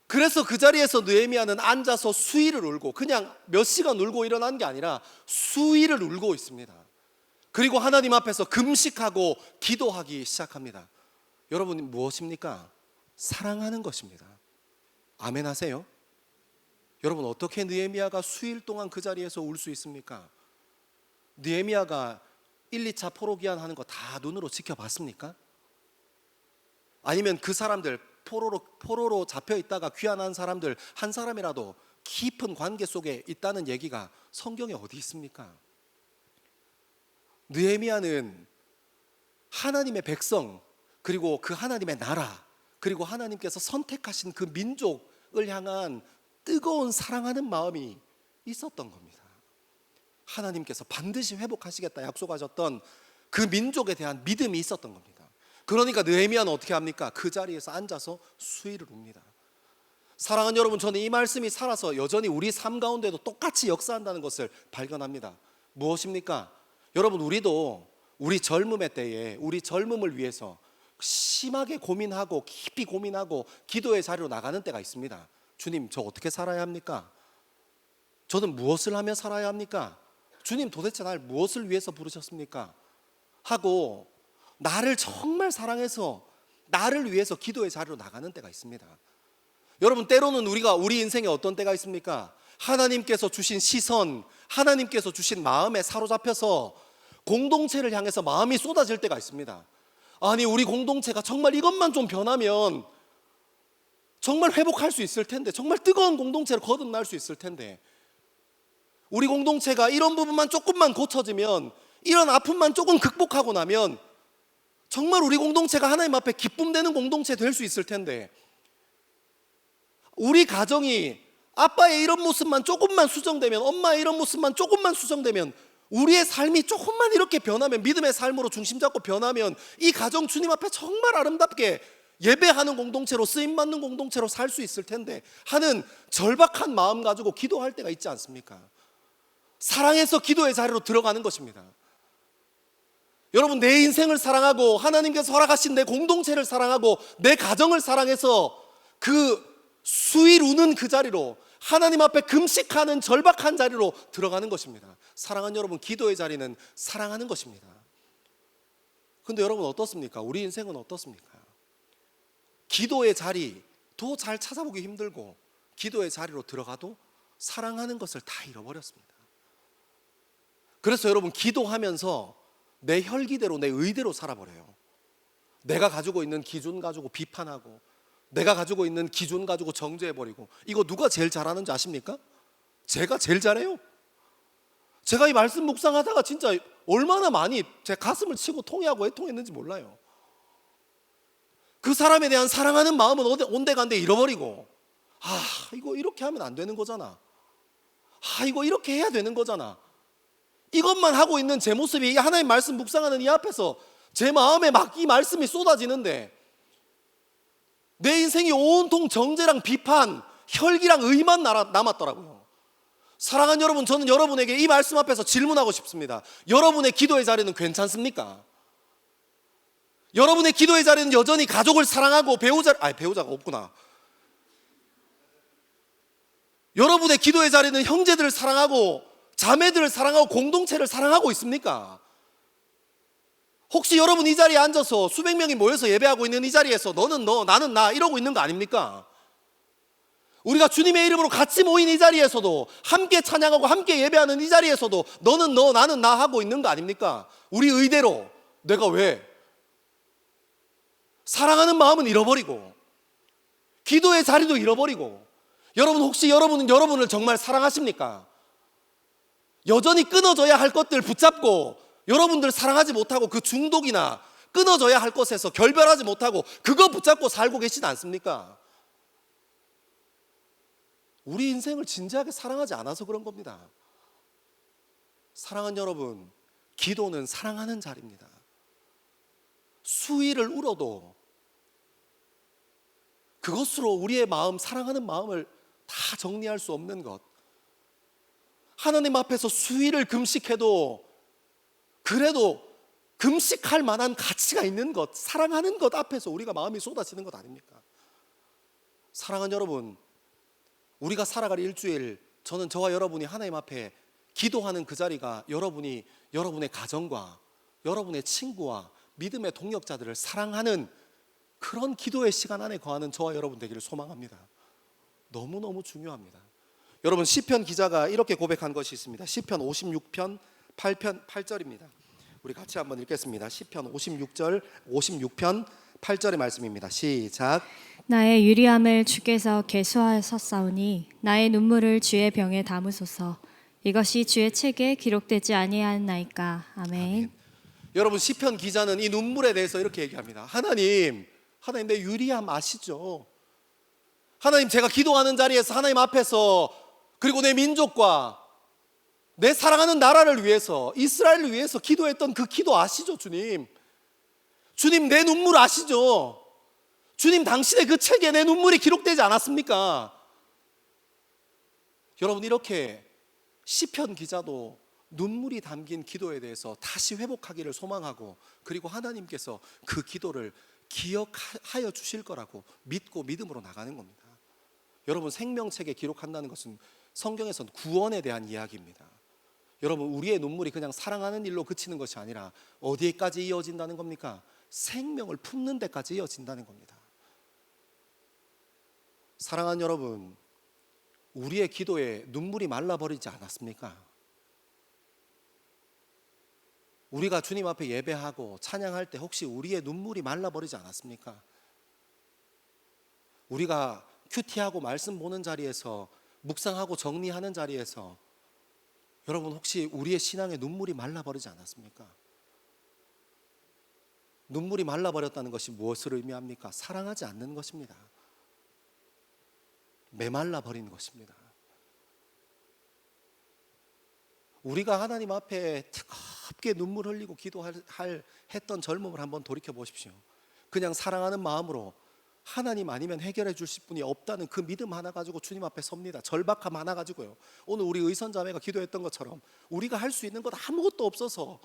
Speaker 1: 그래서 그 자리에서 느헤미야는 앉아서 수위를 울고, 그냥 몇 시간 울고 일어난 게 아니라 수위를 울고 있습니다. 그리고 하나님 앞에서 금식하고 기도하기 시작합니다. 여러분, 무엇입니까? 사랑하는 것입니다. 아멘 하세요? 여러분, 어떻게 느헤미야가 수일 동안 그 자리에서 울 수 있습니까? 느헤미야가 1, 2차 포로기한 하는 거 다 눈으로 지켜봤습니까? 아니면 그 사람들, 포로로 잡혀 있다가 귀환한 사람들 한 사람이라도 깊은 관계 속에 있다는 얘기가 성경에 어디 있습니까? 느헤미야는 하나님의 백성, 그리고 그 하나님의 나라, 그리고 하나님께서 선택하신 그 민족을 향한 뜨거운 사랑하는 마음이 있었던 겁니다. 하나님께서 반드시 회복하시겠다 약속하셨던 그 민족에 대한 믿음이 있었던 겁니다. 그러니까 느헤미야는 어떻게 합니까? 그 자리에서 앉아서 수위를 웁니다. 사랑하는 여러분, 저는 이 말씀이 살아서 여전히 우리 삶 가운데도 똑같이 역사한다는 것을 발견합니다. 무엇입니까? 여러분, 우리도 우리 젊음의 때에 우리 젊음을 위해서 심하게 고민하고 깊이 고민하고 기도의 자리로 나가는 때가 있습니다. 주님, 저 어떻게 살아야 합니까? 저는 무엇을 하며 살아야 합니까? 주님, 도대체 날 무엇을 위해서 부르셨습니까? 하고 나를 정말 사랑해서 나를 위해서 기도의 자리로 나가는 때가 있습니다. 여러분, 때로는 우리 인생에 어떤 때가 있습니까? 하나님께서 주신 시선, 하나님께서 주신 마음에 사로잡혀서 공동체를 향해서 마음이 쏟아질 때가 있습니다. 아니, 우리 공동체가 정말 이것만 좀 변하면 정말 회복할 수 있을 텐데, 정말 뜨거운 공동체로 거듭날 수 있을 텐데, 우리 공동체가 이런 부분만 조금만 고쳐지면, 이런 아픔만 조금 극복하고 나면 정말 우리 공동체가 하나님 앞에 기쁨 되는 공동체 될 수 있을 텐데, 우리 가정이 아빠의 이런 모습만 조금만 수정되면, 엄마의 이런 모습만 조금만 수정되면, 우리의 삶이 조금만 이렇게 변하면, 믿음의 삶으로 중심 잡고 변하면 이 가정 주님 앞에 정말 아름답게 예배하는 공동체로, 쓰임받는 공동체로 살 수 있을 텐데 하는 절박한 마음 가지고 기도할 때가 있지 않습니까? 사랑해서 기도의 자리로 들어가는 것입니다. 여러분, 내 인생을 사랑하고 하나님께서 허락하신 내 공동체를 사랑하고 내 가정을 사랑해서 그 수일 우는 그 자리로, 하나님 앞에 금식하는 절박한 자리로 들어가는 것입니다. 사랑하는 여러분, 기도의 자리는 사랑하는 것입니다. 근데 여러분, 어떻습니까? 우리 인생은 어떻습니까? 기도의 자리도 잘 찾아보기 힘들고, 기도의 자리로 들어가도 사랑하는 것을 다 잃어버렸습니다. 그래서 여러분, 기도하면서 내 혈기대로, 내 의대로 살아버려요. 내가 가지고 있는 기준 가지고 비판하고, 내가 가지고 있는 기준 가지고 정죄해버리고. 이거 누가 제일 잘하는지 아십니까? 제가 제일 잘해요. 제가 이 말씀 묵상하다가 진짜 얼마나 많이 제 가슴을 치고 통회하고 애통했는지 몰라요. 그 사람에 대한 사랑하는 마음은 온데간데 잃어버리고, 이거 이렇게 하면 안 되는 거잖아, 이거 이렇게 해야 되는 거잖아, 이것만 하고 있는 제 모습이 하나님 말씀 묵상하는 이 앞에서 제 마음에 막 이 말씀이 쏟아지는데, 내 인생이 온통 정죄랑 비판, 혈기랑 의만 남았더라고요. 사랑하는 여러분, 저는 여러분에게 이 말씀 앞에서 질문하고 싶습니다. 여러분의 기도의 자리는 괜찮습니까? 여러분의 기도의 자리는 여전히 가족을 사랑하고 배우자가 없구나. 여러분의 기도의 자리는 형제들을 사랑하고 자매들을 사랑하고 공동체를 사랑하고 있습니까? 혹시 여러분 이 자리에 앉아서 수백 명이 모여서 예배하고 있는 이 자리에서 너는 너, 나는 나 이러고 있는 거 아닙니까? 우리가 주님의 이름으로 같이 모인 이 자리에서도, 함께 찬양하고 함께 예배하는 이 자리에서도 너는 너, 나는 나 하고 있는 거 아닙니까? 우리 의대로. 내가 왜? 사랑하는 마음은 잃어버리고, 기도의 자리도 잃어버리고. 여러분, 혹시 여러분은 여러분을 정말 사랑하십니까? 여전히 끊어져야 할 것들 붙잡고 여러분들 사랑하지 못하고, 그 중독이나 끊어져야 할 것에서 결별하지 못하고 그거 붙잡고 살고 계시지 않습니까? 우리 인생을 진지하게 사랑하지 않아서 그런 겁니다. 사랑하는 여러분, 기도는 사랑하는 자리입니다. 수위를 울어도 그것으로 우리의 마음, 사랑하는 마음을 다 정리할 수 없는 것. 하나님 앞에서 수위를 금식해도 그래도 금식할 만한 가치가 있는 것, 사랑하는 것 앞에서 우리가 마음이 쏟아지는 것 아닙니까? 사랑하는 여러분, 우리가 살아갈 일주일, 저는 저와 여러분이 하나님 앞에 기도하는 그 자리가 여러분이 여러분의 가정과 여러분의 친구와 믿음의 동역자들을 사랑하는 그런 기도의 시간 안에 거하는 저와 여러분 되기를 소망합니다. 너무너무 중요합니다. 여러분, 시편 기자가 이렇게 고백한 것이 있습니다. 시편 56편 8절입니다. 우리 같이 한번 읽겠습니다. 시편 56편 8절의 말씀입니다. 시작.
Speaker 2: 나의 유리함을 주께서 계수하셨사오니 나의 눈물을 주의 병에 담으소서. 이것이 주의 책에 기록되지 아니하나이까. 아멘.
Speaker 1: 여러분, 시편 기자는 이 눈물에 대해서 이렇게 얘기합니다. 하나님 내 유리함 아시죠? 하나님, 제가 기도하는 자리에서 하나님 앞에서 그리고 내 민족과 내 사랑하는 나라를 위해서, 이스라엘을 위해서 기도했던 그 기도 아시죠? 주님, 내 눈물 아시죠? 주님, 당신의 그 책에 내 눈물이 기록되지 않았습니까? 여러분, 이렇게 시편 기자도 눈물이 담긴 기도에 대해서 다시 회복하기를 소망하고, 그리고 하나님께서 그 기도를 기억하여 주실 거라고 믿고 믿음으로 나가는 겁니다. 여러분, 생명책에 기록한다는 것은 성경에서는 구원에 대한 이야기입니다. 여러분, 우리의 눈물이 그냥 사랑하는 일로 그치는 것이 아니라 어디에까지 이어진다는 겁니까? 생명을 품는 데까지 이어진다는 겁니다. 사랑하는 여러분, 우리의 기도에 눈물이 말라버리지 않았습니까? 우리가 주님 앞에 예배하고 찬양할 때 혹시 우리의 눈물이 말라버리지 않았습니까? 우리가 큐티하고 말씀 보는 자리에서, 묵상하고 정리하는 자리에서 여러분, 혹시 우리의 신앙에 눈물이 말라버리지 않았습니까? 눈물이 말라버렸다는 것이 무엇을 의미합니까? 사랑하지 않는 것입니다. 메말라버린 것입니다. 우리가 하나님 앞에 뜨겁게 눈물 흘리고 했던 젊음을 한번 돌이켜 보십시오. 그냥 사랑하는 마음으로 하나님 아니면 해결해 주실 분이 없다는 그 믿음 하나 가지고 주님 앞에 섭니다. 절박함 하나 가지고요. 오늘 우리 의선자매가 기도했던 것처럼 우리가 할 수 있는 것 아무것도 없어서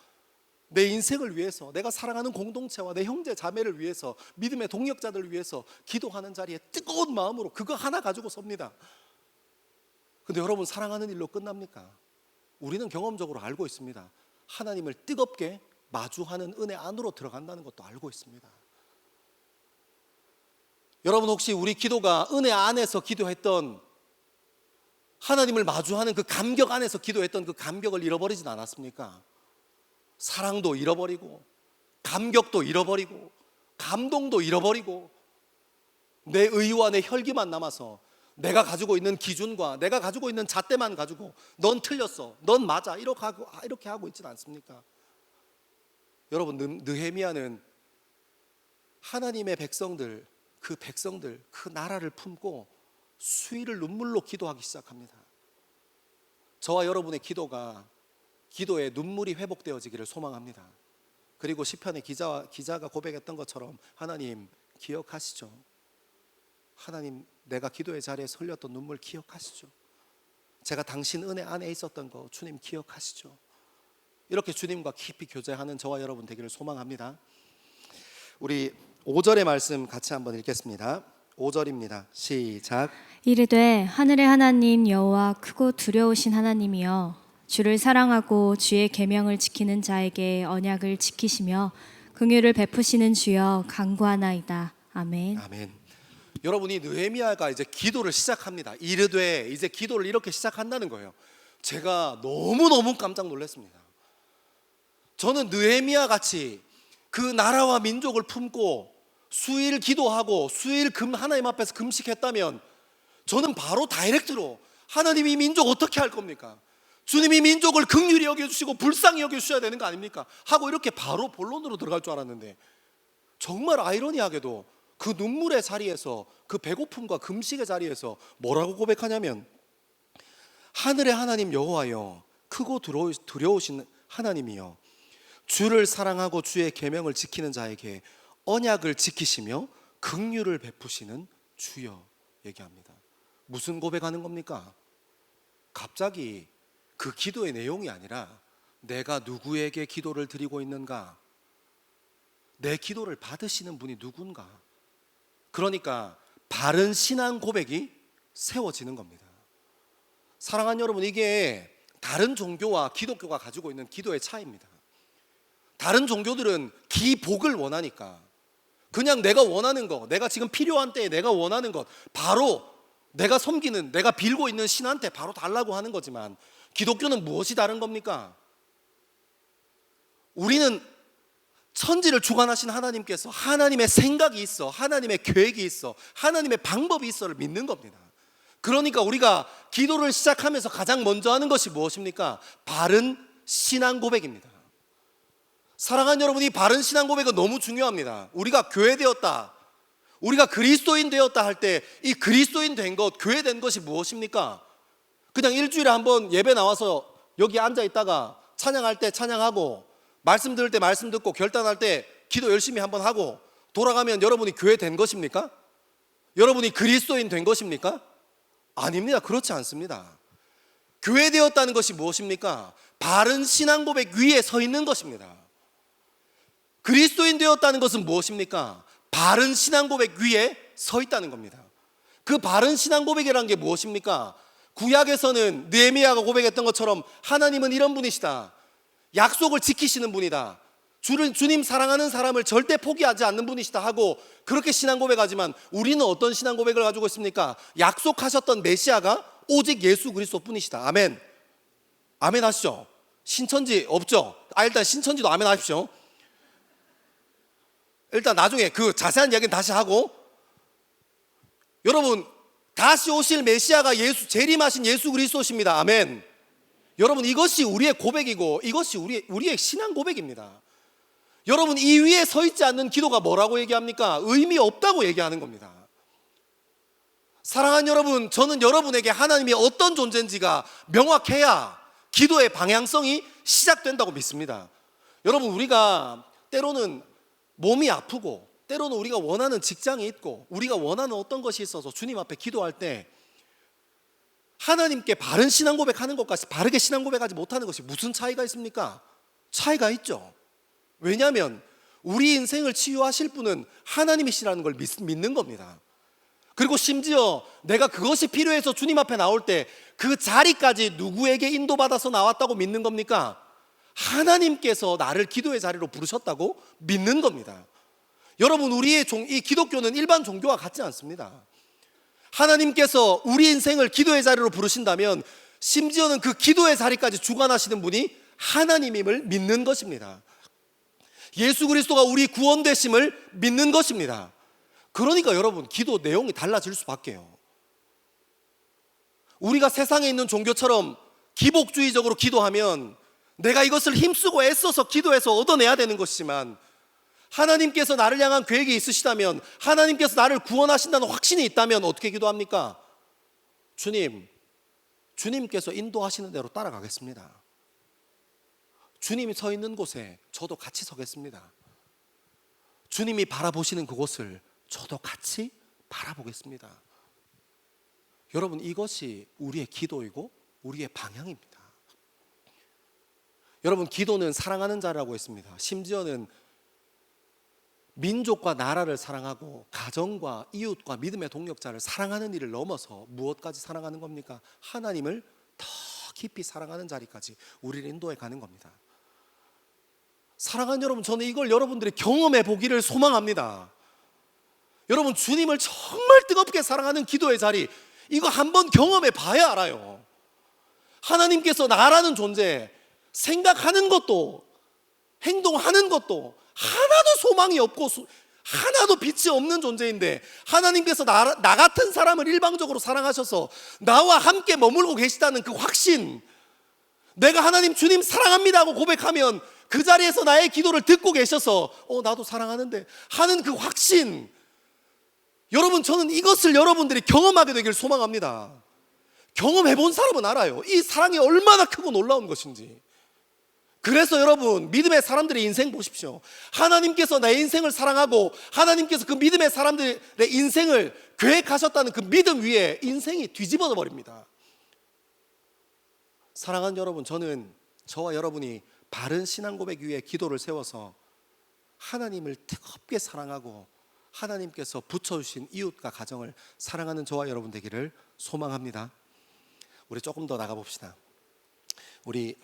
Speaker 1: 내 인생을 위해서, 내가 사랑하는 공동체와 내 형제 자매를 위해서, 믿음의 동역자들을 위해서 기도하는 자리에 뜨거운 마음으로 그거 하나 가지고 섭니다. 근데 여러분, 사랑하는 일로 끝납니까? 우리는 경험적으로 알고 있습니다. 하나님을 뜨겁게 마주하는 은혜 안으로 들어간다는 것도 알고 있습니다. 여러분, 혹시 우리 기도가 은혜 안에서 기도했던, 하나님을 마주하는 그 감격 안에서 기도했던 그 감격을 잃어버리진 않았습니까? 사랑도 잃어버리고, 감격도 잃어버리고, 감동도 잃어버리고, 내 의와 내 혈기만 남아서 내가 가지고 있는 기준과 내가 가지고 있는 잣대만 가지고 넌 틀렸어, 넌 맞아, 이렇게 하고 있지는 않습니까? 여러분, 느헤미야는 하나님의 백성들, 그 나라를 품고 수위를 눈물로 기도하기 시작합니다. 저와 여러분의 기도에 눈물이 회복되어지기를 소망합니다. 그리고 시편의 기자가 고백했던 것처럼 하나님 기억하시죠? 하나님, 내가 기도의 자리에서 흘렸던 눈물 기억하시죠? 제가 당신 은혜 안에 있었던 거 주님 기억하시죠? 이렇게 주님과 깊이 교제하는 저와 여러분 되기를 소망합니다. 우리 5절의 말씀 같이 한번 읽겠습니다. 5절입니다. 시작.
Speaker 2: 이르되 하늘의 하나님 여호와 크고 두려우신 하나님이여, 주를 사랑하고 주의 계명을 지키는 자에게 언약을 지키시며 긍휼을 베푸시는 주여 간구하나이다. 아멘.
Speaker 1: 아멘. 여러분이 느헤미야가 이제 기도를 시작합니다. 이르되, 이제 기도를 이렇게 시작한다는 거예요. 제가 너무너무 깜짝 놀랐습니다. 저는 느헤미야 같이 그 나라와 민족을 품고 수일 기도하고 수일 하나님 앞에서 금식했다면 저는 바로 다이렉트로 하나님이 이 민족 어떻게 할 겁니까? 주님이 민족을 긍휼히 여겨주시고 불쌍히 여겨주셔야 되는 거 아닙니까? 하고 이렇게 바로 본론으로 들어갈 줄 알았는데, 정말 아이러니하게도 그 눈물의 자리에서, 그 배고픔과 금식의 자리에서 뭐라고 고백하냐면, 하늘의 하나님 여호와여, 크고 두려우신 하나님이여, 주를 사랑하고 주의 계명을 지키는 자에게 언약을 지키시며 긍휼을 베푸시는 주여 얘기합니다. 무슨 고백하는 겁니까? 갑자기 그 기도의 내용이 아니라 내가 누구에게 기도를 드리고 있는가? 내 기도를 받으시는 분이 누군가? 그러니까 바른 신앙 고백이 세워지는 겁니다. 사랑하는 여러분, 이게 다른 종교와 기독교가 가지고 있는 기도의 차이입니다. 다른 종교들은 기복을 원하니까 그냥 내가 원하는 거, 내가 지금 필요한 때에 내가 원하는 것 바로 내가 섬기는, 내가 빌고 있는 신한테 바로 달라고 하는 거지만, 기독교는 무엇이 다른 겁니까? 우리는 천지를 주관하신 하나님께서 하나님의 생각이 있어, 하나님의 계획이 있어, 하나님의 방법이 있어를 믿는 겁니다. 그러니까 우리가 기도를 시작하면서 가장 먼저 하는 것이 무엇입니까? 바른 신앙 고백입니다. 사랑하는 여러분, 이 바른 신앙 고백은 너무 중요합니다. 우리가 교회 되었다, 우리가 그리스도인 되었다 할 때 이 그리스도인 된 것, 교회 된 것이 무엇입니까? 그냥 일주일에 한번 예배 나와서 여기 앉아 있다가 찬양할 때 찬양하고, 말씀 들을 때 말씀 듣고, 결단할 때 기도 열심히 한번 하고 돌아가면 여러분이 교회 된 것입니까? 여러분이 그리스도인 된 것입니까? 아닙니다. 그렇지 않습니다. 교회 되었다는 것이 무엇입니까? 바른 신앙 고백 위에 서 있는 것입니다. 그리스도인 되었다는 것은 무엇입니까? 바른 신앙 고백 위에 서 있다는 겁니다. 그 바른 신앙 고백이라는 게 무엇입니까? 구약에서는 느헤미야가 고백했던 것처럼 하나님은 이런 분이시다, 약속을 지키시는 분이다, 주님 사랑하는 사람을 절대 포기하지 않는 분이시다 하고 그렇게 신앙 고백하지만, 우리는 어떤 신앙 고백을 가지고 있습니까? 약속하셨던 메시아가 오직 예수 그리스도 뿐이시다. 아멘. 아멘 하시죠? 신천지 없죠? 일단 신천지도 아멘 하십시오. 일단 나중에 그 자세한 이야기는 다시 하고, 여러분 다시 오실 메시아가 재림하신 예수 그리스도십니다. 아멘. 여러분, 이것이 우리의 고백이고 이것이 우리의 신앙 고백입니다. 여러분, 이 위에 서 있지 않는 기도가 뭐라고 얘기합니까? 의미 없다고 얘기하는 겁니다. 사랑하는 여러분, 저는 여러분에게 하나님이 어떤 존재인지가 명확해야 기도의 방향성이 시작된다고 믿습니다. 여러분, 우리가 때로는 몸이 아프고, 때로는 우리가 원하는 직장이 있고, 우리가 원하는 어떤 것이 있어서 주님 앞에 기도할 때 하나님께 바른 신앙 고백하는 것과 바르게 신앙 고백하지 못하는 것이 무슨 차이가 있습니까? 차이가 있죠. 왜냐하면 우리 인생을 치유하실 분은 하나님이시라는 걸 믿는 겁니다. 그리고 심지어 내가 그것이 필요해서 주님 앞에 나올 때 그 자리까지 누구에게 인도받아서 나왔다고 믿는 겁니까? 하나님께서 나를 기도의 자리로 부르셨다고 믿는 겁니다. 여러분, 우리의 이 기독교는 일반 종교와 같지 않습니다. 하나님께서 우리 인생을 기도의 자리로 부르신다면 심지어는 그 기도의 자리까지 주관하시는 분이 하나님임을 믿는 것입니다. 예수 그리스도가 우리 구원되심을 믿는 것입니다. 그러니까 여러분, 기도 내용이 달라질 수밖에요. 우리가 세상에 있는 종교처럼 기복주의적으로 기도하면 내가 이것을 힘쓰고 애써서 기도해서 얻어내야 되는 것이지만, 하나님께서 나를 향한 계획이 있으시다면, 하나님께서 나를 구원하신다는 확신이 있다면 어떻게 기도합니까? 주님께서 인도하시는 대로 따라가겠습니다. 주님이 서 있는 곳에 저도 같이 서겠습니다. 주님이 바라보시는 그곳을 저도 같이 바라보겠습니다. 여러분, 이것이 우리의 기도이고 우리의 방향입니다. 여러분, 기도는 사랑하는 자라고 했습니다. 심지어는 민족과 나라를 사랑하고 가정과 이웃과 믿음의 동역자를 사랑하는 일을 넘어서 무엇까지 사랑하는 겁니까? 하나님을 더 깊이 사랑하는 자리까지 우리를 인도해 가는 겁니다. 사랑하는 여러분, 저는 이걸 여러분들이 경험해 보기를 소망합니다. 여러분, 주님을 정말 뜨겁게 사랑하는 기도의 자리, 이거 한번 경험해 봐야 알아요. 하나님께서 나라는 존재, 생각하는 것도 행동하는 것도 하나도 소망이 없고 하나도 빛이 없는 존재인데, 하나님께서 나 같은 사람을 일방적으로 사랑하셔서 나와 함께 머물고 계시다는 그 확신, 내가 하나님 주님 사랑합니다 하고 고백하면 그 자리에서 나의 기도를 듣고 계셔서 나도 사랑하는데 하는 그 확신, 여러분, 저는 이것을 여러분들이 경험하게 되길 소망합니다. 경험해 본 사람은 알아요. 이 사랑이 얼마나 크고 놀라운 것인지. 그래서 여러분, 믿음의 사람들의 인생 보십시오. 하나님께서 내 인생을 사랑하고 하나님께서 그 믿음의 사람들의 인생을 계획하셨다는 그 믿음 위에 인생이 뒤집어져 버립니다. 사랑하는 여러분, 저는 저와 여러분이 바른 신앙 고백 위에 기도를 세워서 하나님을 뜨겁게 사랑하고 하나님께서 붙여주신 이웃과 가정을 사랑하는 저와 여러분 되기를 소망합니다. 우리 조금 더 나가봅시다. 우리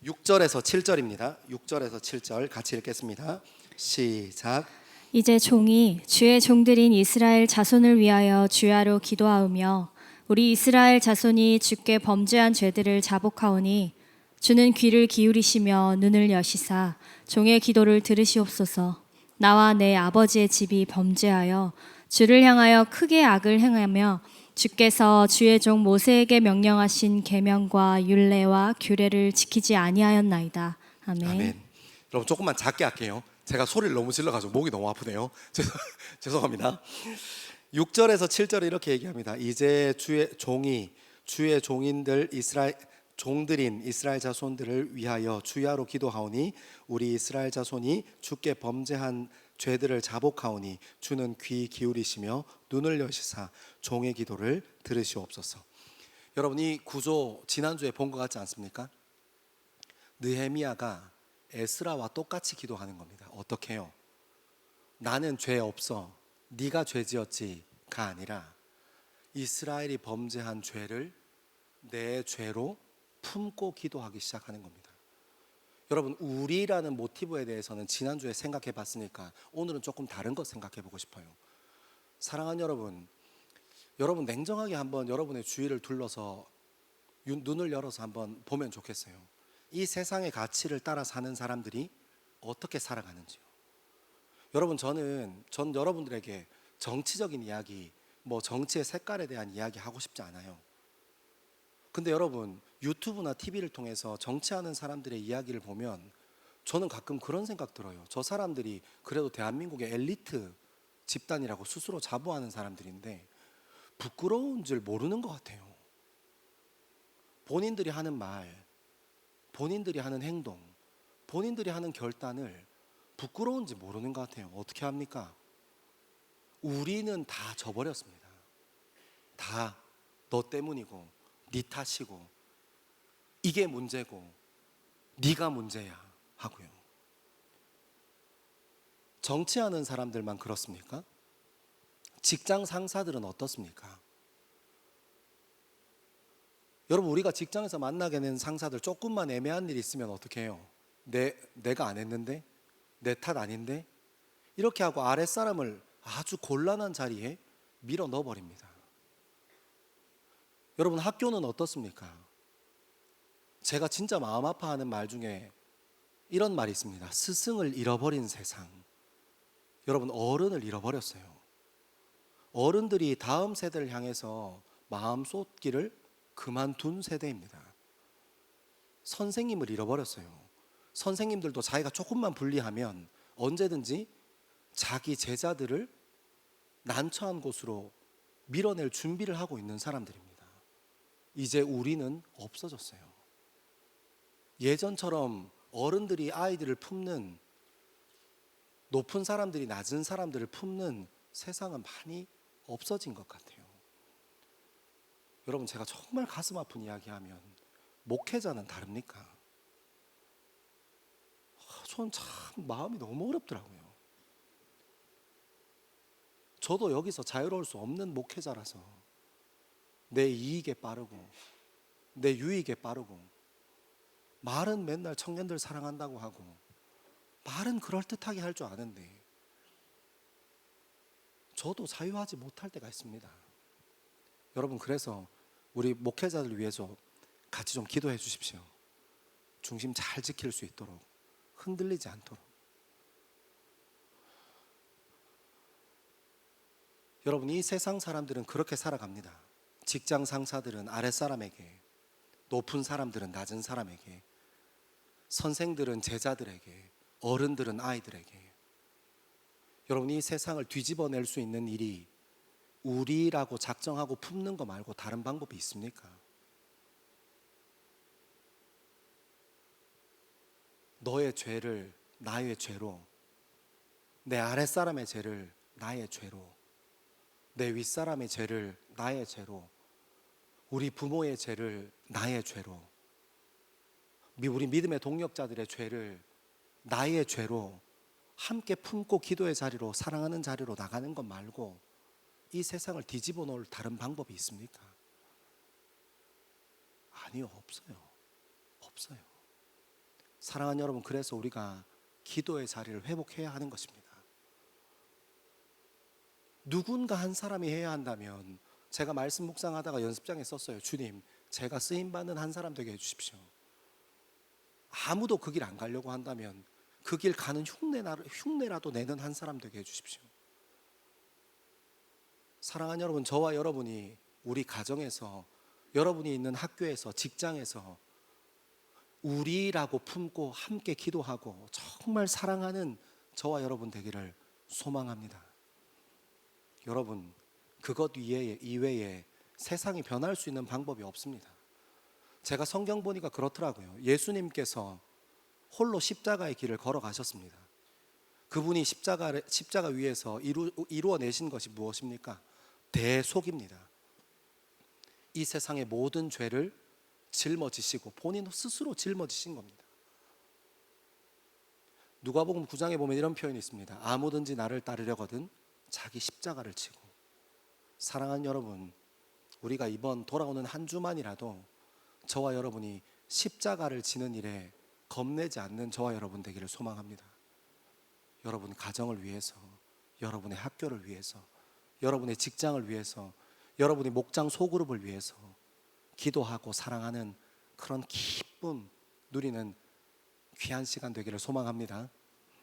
Speaker 1: 6절에서 7절입니다. 6절에서 7절 같이 읽겠습니다. 시작.
Speaker 2: 이제 종이 주의 종들인 이스라엘 자손을 위하여 주야로 기도하오며 우리 이스라엘 자손이 주께 범죄한 죄들을 자복하오니 주는 귀를 기울이시며 눈을 여시사 종의 기도를 들으시옵소서. 나와 내 아버지의 집이 범죄하여 주를 향하여 크게 악을 행하며 주께서 주의 종 모세에게 명령하신 계명과 율례와 규례를 지키지 아니하였나이다. 아멘.
Speaker 1: 아멘. 여러분 조금만 작게 할게요. 제가 소리를 너무 질러가지고 목이 너무 아프네요. 죄송합니다. 6절에서 7절에 이렇게 얘기합니다. 이제 주의 종인들 종들인 이스라엘 자손들을 위하여 주야로 기도하오니 우리 이스라엘 자손이 주께 범죄한 죄들을 자복하오니 주는 귀 기울이시며 눈을 여시사 종의 기도를 들으시옵소서. 여러분, 이 구조 지난주에 본 것 같지 않습니까? 느헤미야가 에스라와 똑같이 기도하는 겁니다. 어떻게 해요? 나는 죄 없어, 네가 죄 지었지가 아니라 이스라엘이 범죄한 죄를 내 죄로 품고 기도하기 시작하는 겁니다. 여러분, 우리라는 모티브에 대해서는 지난주에 생각해 봤으니까 오늘은 조금 다른 것 생각해 보고 싶어요. 사랑하는 여러분, 여러분 냉정하게 한번 여러분의 주위를 둘러서 눈을 열어서 한번 보면 좋겠어요. 이 세상의 가치를 따라 사는 사람들이 어떻게 살아가는지요. 여러분, 전 여러분들에게 정치적인 이야기, 정치의 색깔에 대한 이야기 하고 싶지 않아요. 근데 여러분, 유튜브나 TV를 통해서 정치하는 사람들의 이야기를 보면 저는 가끔 그런 생각 들어요. 저 사람들이 그래도 대한민국의 엘리트 집단이라고 스스로 자부하는 사람들인데 부끄러운 줄 모르는 것 같아요. 본인들이 하는 말, 본인들이 하는 행동, 본인들이 하는 결단을 부끄러운지 모르는 것 같아요. 어떻게 합니까? 우리는 다 져버렸습니다. 다 너 때문이고 네 탓이고 이게 문제고 네가 문제야 하고요. 정치하는 사람들만 그렇습니까? 직장 상사들은 어떻습니까? 여러분, 우리가 직장에서 만나게 된 상사들 조금만 애매한 일 있으면 어떻게 해요? 내가 안 했는데? 내 탓 아닌데? 이렇게 하고 아랫사람을 아주 곤란한 자리에 밀어 넣어버립니다. 여러분, 학교는 어떻습니까? 제가 진짜 마음 아파하는 말 중에 이런 말이 있습니다. 스승을 잃어버린 세상. 여러분, 어른을 잃어버렸어요. 어른들이 다음 세대를 향해서 마음 쏟기를 그만둔 세대입니다. 선생님을 잃어버렸어요. 선생님들도 자기가 조금만 불리하면 언제든지 자기 제자들을 난처한 곳으로 밀어낼 준비를 하고 있는 사람들입니다. 이제 우리는 없어졌어요. 예전처럼 어른들이 아이들을 품는, 높은 사람들이 낮은 사람들을 품는 세상은 많이 없어진 것 같아요. 여러분, 제가 정말 가슴 아픈 이야기하면 목회자는 다릅니까? 전 참 마음이 너무 어렵더라고요. 저도 여기서 자유로울 수 없는 목회자라서 내 이익에 빠르고 내 유익에 빠르고 말은 맨날 청년들 사랑한다고 하고 말은 그럴듯하게 할 줄 아는데 저도 자유하지 못할 때가 있습니다. 여러분, 그래서 우리 목회자들 위해서 같이 좀 기도해 주십시오. 중심 잘 지킬 수 있도록, 흔들리지 않도록. 여러분, 이 세상 사람들은 그렇게 살아갑니다. 직장 상사들은 아랫사람에게, 높은 사람들은 낮은 사람에게, 선생들은 제자들에게, 어른들은 아이들에게. 여러분, 이 세상을 뒤집어낼 수 있는 일이 우리라고 작정하고 품는 거 말고 다른 방법이 있습니까? 너의 죄를 나의 죄로, 내 아랫사람의 죄를 나의 죄로, 내 윗사람의 죄를 나의 죄로, 우리 부모의 죄를 나의 죄로, 우리 믿음의 동력자들의 죄를 나의 죄로 함께 품고 기도의 자리로, 사랑하는 자리로 나가는 것 말고 이 세상을 뒤집어 놓을 다른 방법이 있습니까? 아니요, 없어요. 사랑하는 여러분, 그래서 우리가 기도의 자리를 회복해야 하는 것입니다. 누군가 한 사람이 해야 한다면, 제가 말씀 묵상하다가 연습장에 썼어요. 주님, 제가 쓰임받는 한 사람 되게 해주십시오. 아무도 그 길 안 가려고 한다면 그 길 가는 흉내라도 내는 한 사람 되게 해주십시오. 사랑하는 여러분, 저와 여러분이 우리 가정에서, 여러분이 있는 학교에서, 직장에서 우리라고 품고 함께 기도하고 정말 사랑하는 저와 여러분 되기를 소망합니다. 여러분, 그것 이외에 세상이 변할 수 있는 방법이 없습니다. 제가 성경 보니까 그렇더라고요. 예수님께서 홀로 십자가의 길을 걸어가셨습니다. 그분이 십자가 위에서 이루어내신 것이 무엇입니까? 대속입니다. 이 세상의 모든 죄를 짊어지시고 본인 스스로 짊어지신 겁니다. 누가복음 9장에 보면 이런 표현이 있습니다. 아무든지 나를 따르려거든 자기 십자가를 지고. 사랑하는 여러분, 우리가 이번 돌아오는 한 주만이라도 저와 여러분이 십자가를 지는 일에 겁내지 않는 저와 여러분 되기를 소망합니다. 여러분 가정을 위해서, 여러분의 학교를 위해서, 여러분의 직장을 위해서, 여러분의 목장 소그룹을 위해서 기도하고 사랑하는 그런 기쁨 누리는 귀한 시간 되기를 소망합니다.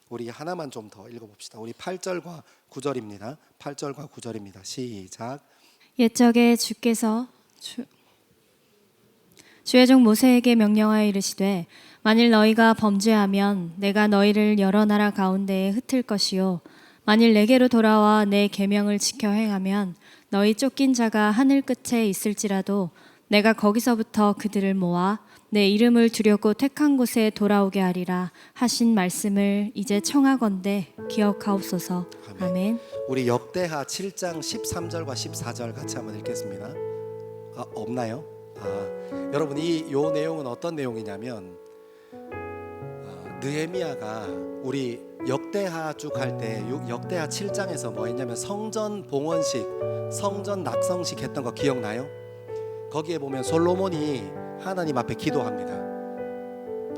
Speaker 1: 우리 하나만 좀 더 읽어봅시다. 우리 8절과 9절입니다. 8절과 9절입니다. 시작.
Speaker 2: 옛적에 주께서 주의 종 모세에게 명령하여 이르시되 만일 너희가 범죄하면 내가 너희를 여러 나라 가운데에 흩을 것이요 만일 내게로 돌아와 내 계명을 지켜 행하면 너희 쫓긴 자가 하늘 끝에 있을지라도 내가 거기서부터 그들을 모아 내 이름을 두려고 택한 곳에 돌아오게 하리라 하신 말씀을 이제 청하건대 기억하옵소서. 아멘.
Speaker 1: 우리 역대하 7장 13절과 14절 같이 한번 읽겠습니다. 없나요? 여러분, 요 내용은 어떤 내용이냐면 느헤미야가 우리 역대하 쭉 할 때 역대하 7장에서 뭐 했냐면 성전 봉헌식, 성전 낙성식 했던 거 기억나요? 거기에 보면 솔로몬이 하나님 앞에 기도합니다.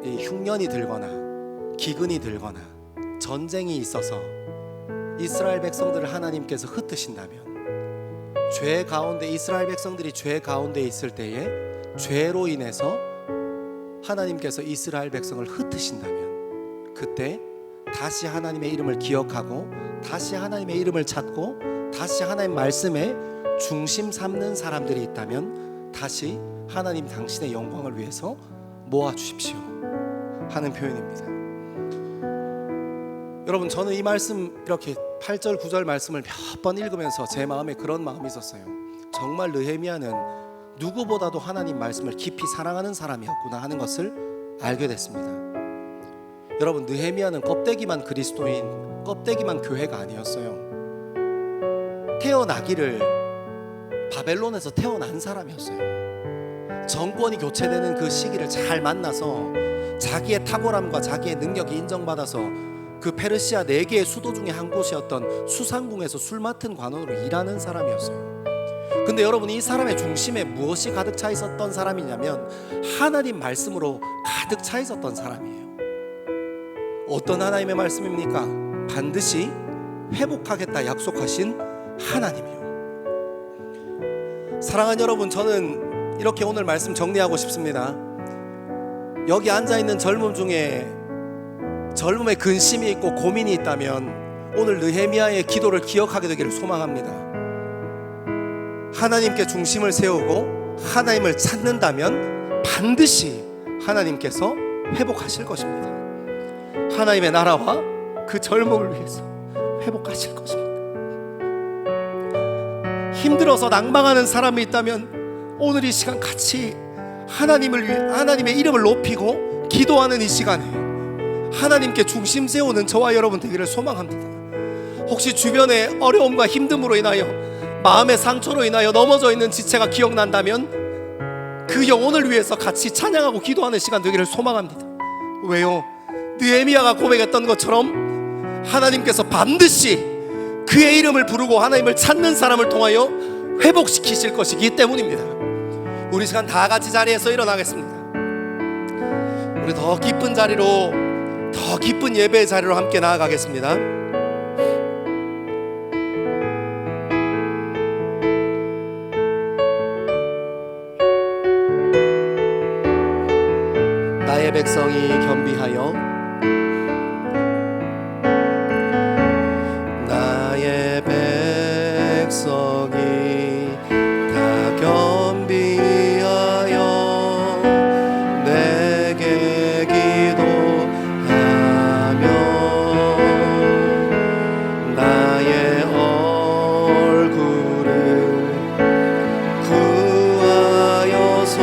Speaker 1: 이 흉년이 들거나 기근이 들거나 전쟁이 있어서 이스라엘 백성들을 하나님께서 흩으신다면, 죄 가운데 이스라엘 백성들이 죄 가운데 있을 때에 죄로 인해서 하나님께서 이스라엘 백성을 흩으신다면, 그때 다시 하나님의 이름을 기억하고 다시 하나님의 이름을 찾고 다시 하나님 말씀에 중심 삼는 사람들이 있다면 다시 하나님 당신의 영광을 위해서 모아주십시오 하는 표현입니다. 여러분, 저는 이 말씀 이렇게 8절 9절 말씀을 몇 번 읽으면서 제 마음에 그런 마음이 있었어요. 정말 느헤미야는 누구보다도 하나님 말씀을 깊이 사랑하는 사람이었구나 하는 것을 알게 됐습니다. 여러분, 느헤미야는 껍데기만 그리스도인, 껍데기만 교회가 아니었어요. 태어나기를 바벨론에서 태어난 사람이었어요. 정권이 교체되는 그 시기를 잘 만나서 자기의 탁월함과 자기의 능력이 인정받아서 그 페르시아 4개의 수도 중에 한 곳이었던 수상궁에서 술 맡은 관원으로 일하는 사람이었어요. 근데 여러분, 이 사람의 중심에 무엇이 가득 차 있었던 사람이냐면 하나님 말씀으로 가득 차 있었던 사람이에요. 어떤 하나님의 말씀입니까? 반드시 회복하겠다 약속하신 하나님이요. 사랑하는 여러분, 저는 이렇게 오늘 말씀 정리하고 싶습니다. 여기 앉아있는 젊음 중에 젊음에 근심이 있고 고민이 있다면 오늘 느헤미야의 기도를 기억하게 되기를 소망합니다. 하나님께 중심을 세우고 하나님을 찾는다면 반드시 하나님께서 회복하실 것입니다. 하나님의 나라와 그 젊음을 위해서 회복하실 것입니다. 힘들어서 낭망하는 사람이 있다면 오늘 이 시간 같이 하나님을 위해, 하나님의 이름을 높이고 기도하는 이 시간에 하나님께 중심 세우는 저와 여러분 되기를 소망합니다. 혹시 주변의 어려움과 힘듦으로 인하여, 마음의 상처로 인하여 넘어져 있는 지체가 기억난다면 그 영혼을 위해서 같이 찬양하고 기도하는 시간 되기를 소망합니다. 왜요? 느헤미야가 고백했던 것처럼 하나님께서 반드시 그의 이름을 부르고 하나님을 찾는 사람을 통하여 회복시키실 것이기 때문입니다. 우리 시간 다 같이 자리에서 일어나겠습니다. 우리 더 기쁜 자리로, 더 기쁜 예배의 자리로 함께 나아가겠습니다. 나의 백성이 겸비하여, 나의 백성이 다 겸비하여 내게 기도하며 나의 얼굴을 구하여서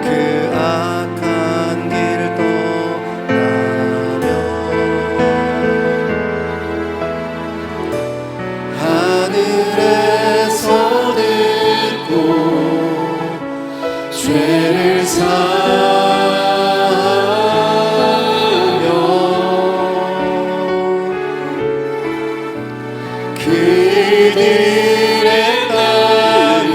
Speaker 1: 그 악한 길 떠나며 하늘에서 듣고 죄를 사하며 그들의 땅을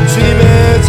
Speaker 1: 주님의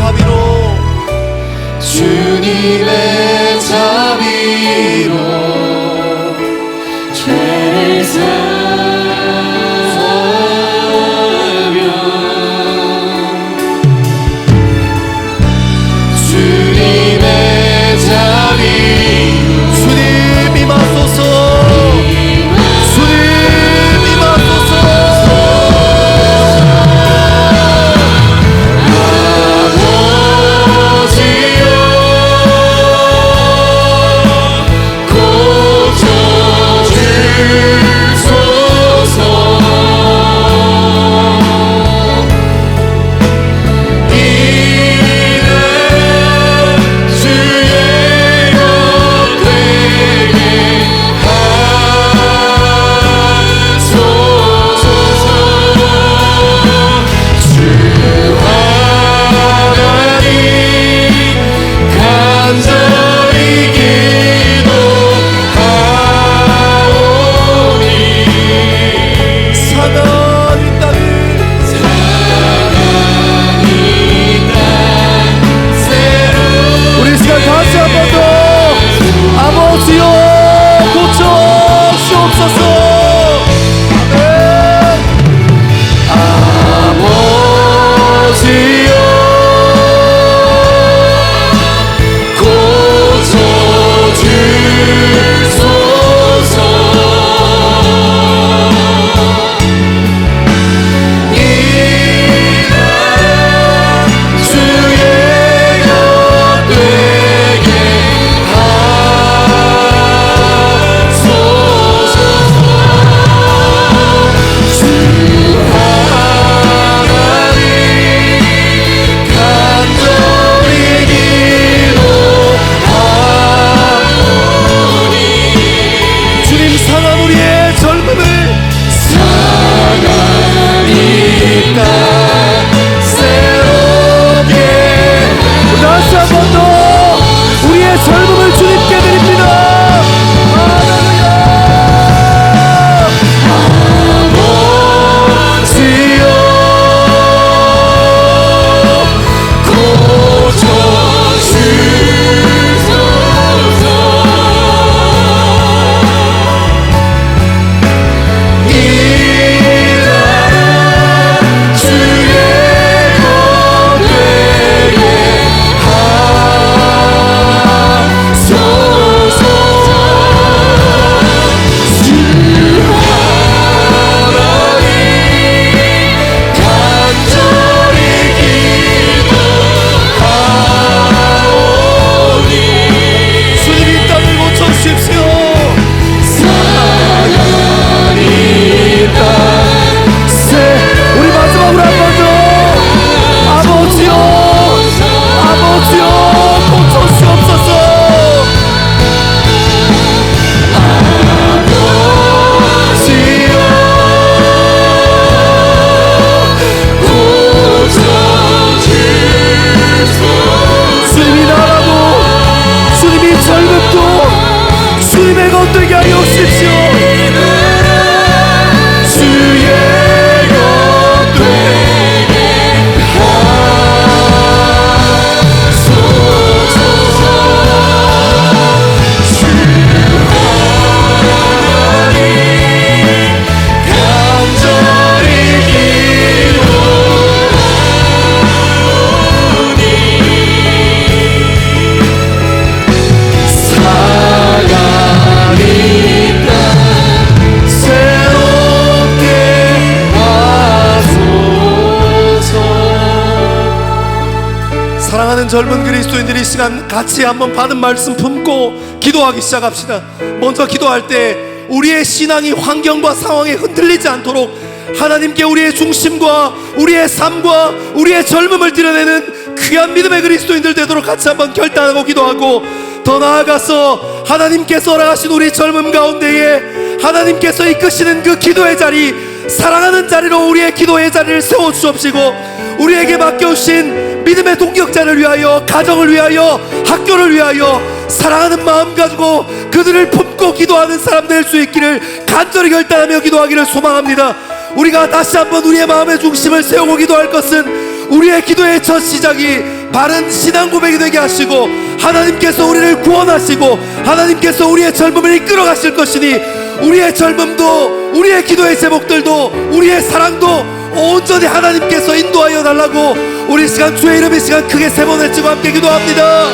Speaker 1: 사랑하는 젊은 그리스도인들이 이 시간 같이 한번 받은 말씀 품고 기도하기 시작합시다. 먼저 기도할 때 우리의 신앙이 환경과 상황에 흔들리지 않도록 하나님께 우리의 중심과 우리의 삶과 우리의 젊음을 드러내는 귀한 믿음의 그리스도인들 되도록 같이 한번 결단하고 기도하고, 더 나아가서 하나님께서 허락하신 우리 젊음 가운데에 하나님께서 이끄시는 그 기도의 자리, 사랑하는 자리로 우리의 기도의 자리를 세워주옵시고, 우리에게 맡겨주신 믿음의 동역자를 위하여, 가정을 위하여, 학교를 위하여 사랑하는 마음 가지고 그들을 품고 기도하는 사람 될 수 있기를 간절히 결단하며 기도하기를 소망합니다. 우리가 다시 한번 우리의 마음의 중심을 세우고 기도할 것은 우리의 기도의 첫 시작이 바른 신앙 고백이 되게 하시고, 하나님께서 우리를 구원하시고 하나님께서 우리의 젊음을 이끌어 가실 것이니, 우리의 젊음도 우리의 기도의 제목들도 우리의 사랑도 온전히 하나님께서 인도하여 달라고 우리 시간 주의 이름 이 시간 크게 세 번 외치고 함께 기도합니다.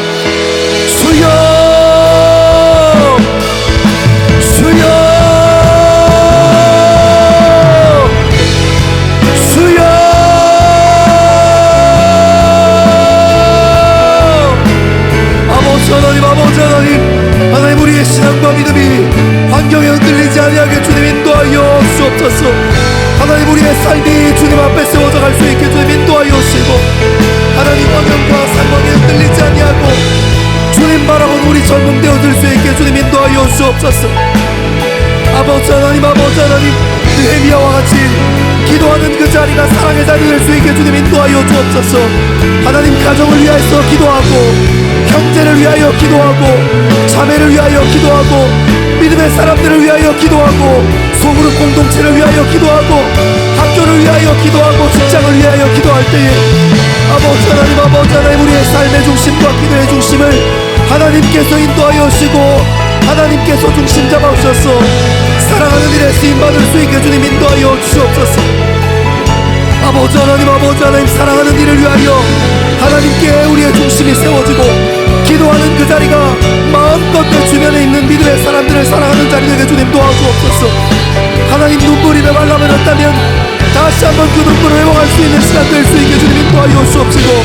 Speaker 1: 주여, 주여, 주여. 아버지 하나님, 아버지 하나님, 하나님 우리의 신앙과 믿음이 환경에 흔들리지 아니하게 주님 인도하여 주옵소서. 하나님 우리의 삶이 주님 앞에 세워져 갈 수 있게 주님 인도하여 주시고, 하나님 환경과 상황에 흔들리지 아니하고 주님 바라본 우리 젊음 되어질 수 있게 주님 인도하여 주옵소서. 아버지 하나님, 아버지 하나님, 느헤미야와 같이 기도하는 그 자리가 사랑의 자리 될 수 있게 주님 인도하여 주옵소서. 하나님 가정을 위하여 기도하고, 형제를 위하여 기도하고, 자매를 위하여 기도하고, 믿음의 사람들을 위하여 기도하고, 소그룹 공동체를 위하여 기도하고, 학교를 위하여 기도하고, 직장을 위하여 기도할 때에 아버지 하나님, 아버지 하나님, 우리의 삶의 중심과 기도의 중심을 하나님께서 인도하여 주시고 하나님께서 중심 잡아 주셔서 사랑하는 일에 쓰임받을 수 있게 주님 인도하여 주시옵소서. 아버지 하나님, 아버지 하나님, 사랑하는 일을 위하여 하나님께 우리의 중심이 세워지고 기도하는 그 자리가 마음껏 내 주변에 있는 믿음의 사람들을 사랑하는 자리 되게 주님 도와주옵소서. 하나님 눈물이 메말라버렸다면 다시 한번 그 눈물을 회복할 수 있는 시간 될 수 있게 주님 인도하여 주옵시고,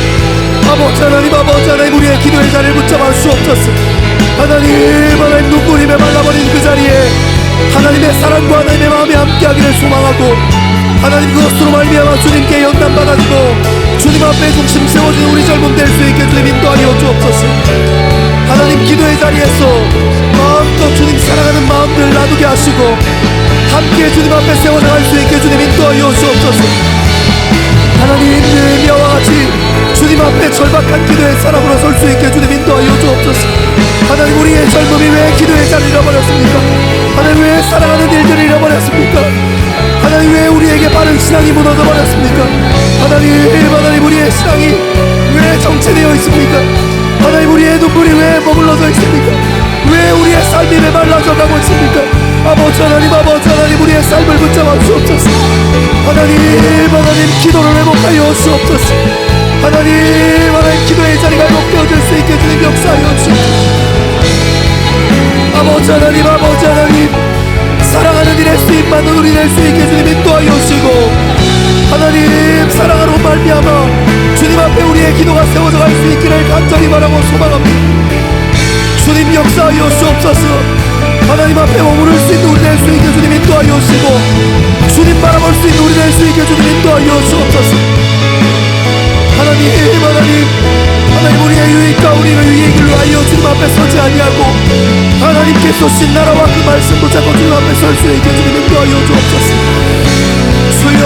Speaker 1: 아버지 하나님, 아버지 하나님, 우리의 기도의 자리를 붙잡아 주옵소서. 하나님, 하나님 눈물이 메말라버린 그 자리에 하나님의 사랑과 하나님의 마음이 함께하기를 소망하고, 하나님 그것으로 말미암아 주님께 연단받아주고 주님 앞에 중심 세워진 우리 젊음 될 수 있게 주님 인도하여 주옵소서. 하나님 기도의 자리에서 마음껏 주님 사랑하는 마음들을 나누게 하시고 함께 주님 앞에 세워져 갈 수 있게 주님 인도하여 주옵소서. 하나님 느헤미야와 같이 주님 앞에 절박한 기도의 사람으로 설 수 있게 주님 인도하여 주옵소서. 하나님 우리의 젊음이 왜 기도의 자리를 잃어버렸습니까? 하나님 왜 사랑하는 일들을 잃어버렸습니까? 하나님 왜 우리에게 바른 신앙이 무너져 버렸습니까? 하나님 우리의 신앙이 왜 정체되어 있습니까? 하나님 우리의 눈물이 왜 머물러져 있습니까? 왜 우리의 삶이 메말라져 가고 있습니까? 아버지 하나님, 아버지 하나님, 우리의 삶을 붙잡아 주옵소서. 하나님 기도를 회복하여 주옵소서. 하나님 기도의 자리가 회복되어질 수 있게 주님 역사하여 주옵소서. 아버지 하나님, 아버지 하나님, 사랑하는 일에 쓰임받는 우리 될 수 있게 주님 인도하여 주시고, 하나님 사랑으로 말미암아 주님 앞에 우리의 기도가 세워져 갈 수 있기를 간절히 바라고 소망합니다. 주님 역사하여 주옵소서. 하나님 앞에 머무를 수 있는 우리 될 수 있게 주님 인도하여 주시고, 주님 바라볼 수 있는 우리 될 수 있게 주님 인도하여 주옵소서. 하나님 우리의 유익과 우리의 유익을 위하여 주님 앞에 서지 아니하고 하나님께서 신나라와 그 말씀 붙잡고 주님 앞에 설 수 있게 주님 인도하여 주옵소서. 주여,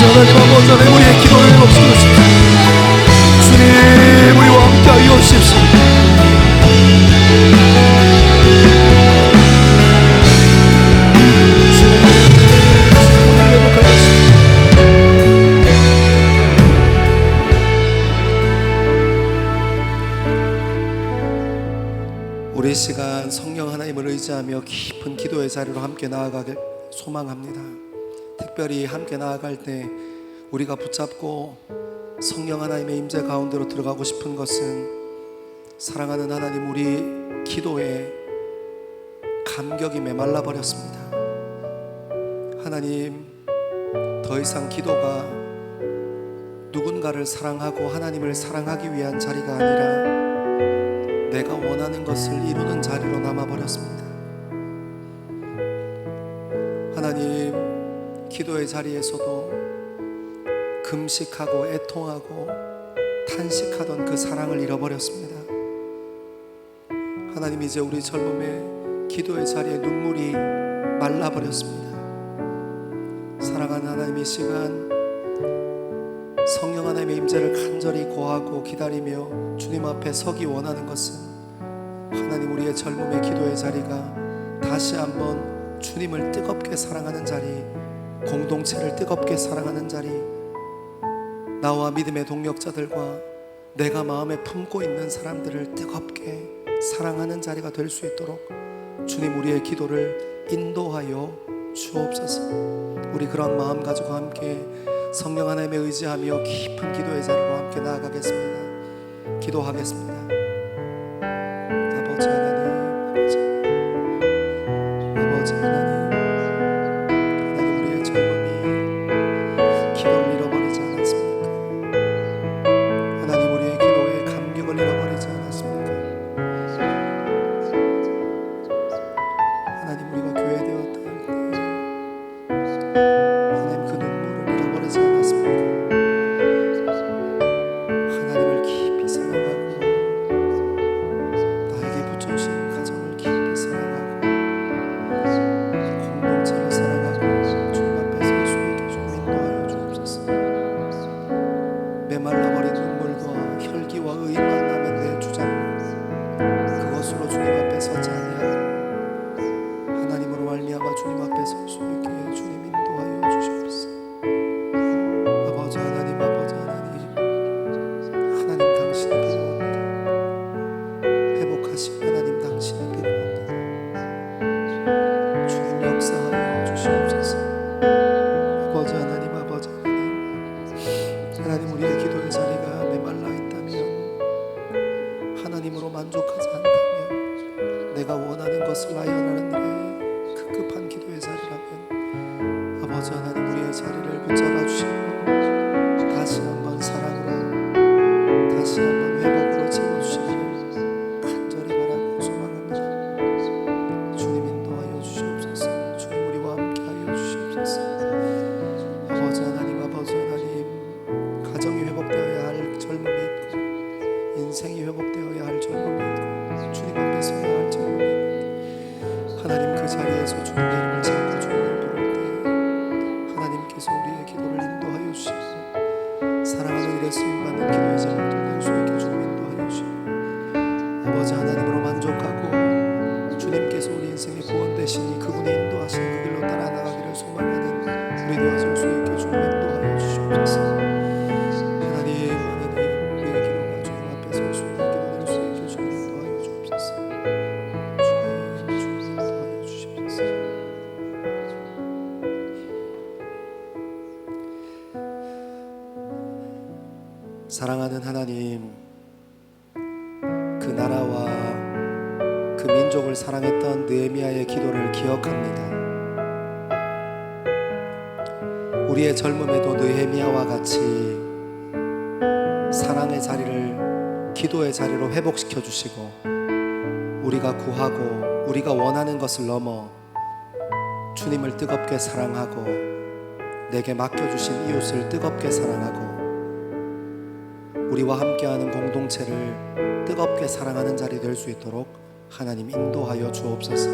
Speaker 1: 하나님, 아버지 하나님, 우리의 기도를 회복시키십시오. 주님 우리와 함께하여 주십시오. 우리 시간 성령 하나님을 의지하며 깊은 기도의 자리로 함께 나아가길 소망합니다. 특별히 함께 나아갈 때 우리가 붙잡고 성령 하나님의 임재 가운데로 들어가고 싶은 것은 사랑하는 하나님, 우리 기도에 감격이 메말라 버렸습니다. 하나님, 더 이상 기도가 누군가를 사랑하고 하나님을 사랑하기 위한 자리가 아니라 내가 원하는 것을 이루는 자리로 남아버렸습니다. 하나님, 기도의 자리에서도 금식하고 애통하고 탄식하던 그 사랑을 잃어버렸습니다. 하나님, 이제 우리 젊음의 기도의 자리에 눈물이 말라버렸습니다. 사랑하는 하나님, 이 시간 성령 하나님의 임재를 간절히 고하고 기다리며 주님 앞에 서기 원하는 것은 하나님, 우리의 젊음의 기도의 자리가 다시 한번 주님을 뜨겁게 사랑하는 자리, 공동체를 뜨겁게 사랑하는 자리, 나와 믿음의 동력자들과 내가 마음에 품고 있는 사람들을 뜨겁게 사랑하는 자리가 될 수 있도록 주님, 우리의 기도를 인도하여 주옵소서. 우리 그런 마음 가지고 함께 성령 하나님에 의지하며 깊은 기도의 자리로 함께 나아가겠습니다. 기도하겠습니다. 아버지 하나님, 아버지 하나님, 하나님, 우리의 젊음이 기도를 잃어버리지 않았습니까? 하나님, 우리의 기도에 감격을 잃어버리지 않았습니까? 하나님, 우리가 교회 되었다 할 때 하나님, 그 눈물을 잃어버리지 않았습니까? 하나님을 깊이 사랑하고 나에게 붙여주신 가정을 깊이 사랑하고 공동체를 사랑하고 주님 앞에 설 수 있게 좀 인도하여 주옵소서. 메말라버린 눈물과 혈기와 의만 남은 내 주장, 그것으로 주님 앞에 서지 아니하고 하나님으로 말미암아 주님 앞에 설 수 있게 주님 인도하여 주시옵소서. 아버지 하나님, 아버지 하나님, 하나님 당신이 필요합니다. 회복하신 하나님 당신이 필요합니다. 주님 역사하여 주시옵소서. 아버지 하나님, 아버지 하나님, 하나님, 우리의 기도의 자리가 메말라 있다면, 하나님으로 만족하지 않다면, 내가 원하는 것을 나열하는 일에 급급한 기도의 자리라면, 아버지 하나님, 우리의 자리를 붙잡아 주시고 다시 한번 사랑으로, 다시 한번 회복으로 채워주시기를 간절히 바라고 소망합니다. 주님 인도하여 주시옵소서. 주님 우리와 함께하여 주시옵소서. 아버지 하나님, 아버지 하나님, 가정이 회복되어야 할 젊음이 있고 인생이 회복되어야 할 젊음이 있고 주님 앞에 서야 할 젊음이 있는데, 하나님 그 자리에서 주님의 이름을 잡고 주님을 부를 때 하나님께서 우리의 기도를 인도하여 주시고 사랑하는 일에 쓰임받는 기도의 제목을 낼 수 있게 주님 인도하여 주시고, 아버지 하나님으로 만족하고 주님께서 우리 인생의 구원 되시니 그분이 인도하시는 그 길로 따라 나가기를 소망하는 우리 되어질 수 있게 주님 인도하여 주시옵소서. 하나님, 하나님, 우리의 기도가 주님 앞에 설 수 있는 기도 낼 수 있게 주님 인도하여 주옵소서. 주님 인도하여 주시옵소서. 사랑하는 하나님, 그 나라와 그 민족을 사랑했던 느헤미야의 기도를 기억합니다. 우리의 젊음에도 느헤미야와 같이 사랑의 자리를 기도의 자리로 회복시켜 주시고, 우리가 구하고 우리가 원하는 것을 넘어 주님을 뜨겁게 사랑하고 내게 맡겨주신 이웃을 뜨겁게 사랑하고 우리와 함께하는 공동체를 뜨겁게 사랑하는 자리 될 수 있도록 하나님 인도하여 주옵소서.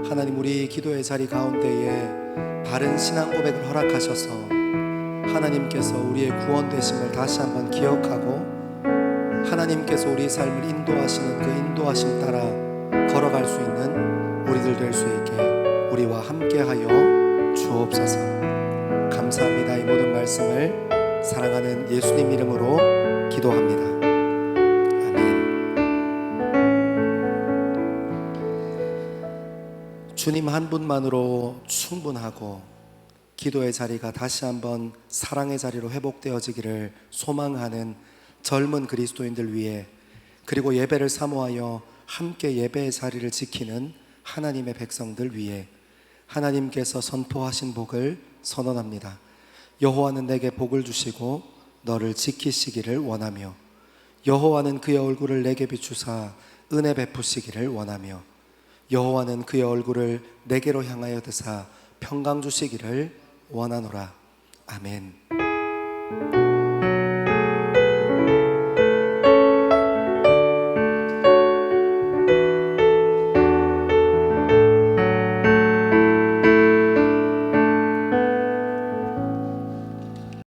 Speaker 1: 하나님, 우리 기도의 자리 가운데에 바른 신앙 고백을 허락하셔서 하나님께서 우리의 구원 되심을 다시 한번 기억하고 하나님께서 우리 삶을 인도하시는 그 인도하심 따라 걸어갈 수 있는 우리들 될 수 있게 우리와 함께하여 주옵소서. 감사합니다. 이 모든 말씀을 사랑하는 예수님 이름으로 기도합니다. 아멘. 주님 한 분만으로 충분하고 기도의 자리가 다시 한번 사랑의 자리로 회복되어지기를 소망하는 젊은 그리스도인들 위해, 그리고 예배를 사모하여 함께 예배의 자리를 지키는 하나님의 백성들 위해 하나님께서 선포하신 복을 선언합니다. 여호와는 내게 복을 주시고 너를 지키시기를 원하며, 여호와는 그의 얼굴을 내게 비추사 은혜 베푸시기를 원하며, 여호와는 그의 얼굴을 내게로 향하여 드사 평강 주시기를 원하노라. 아멘.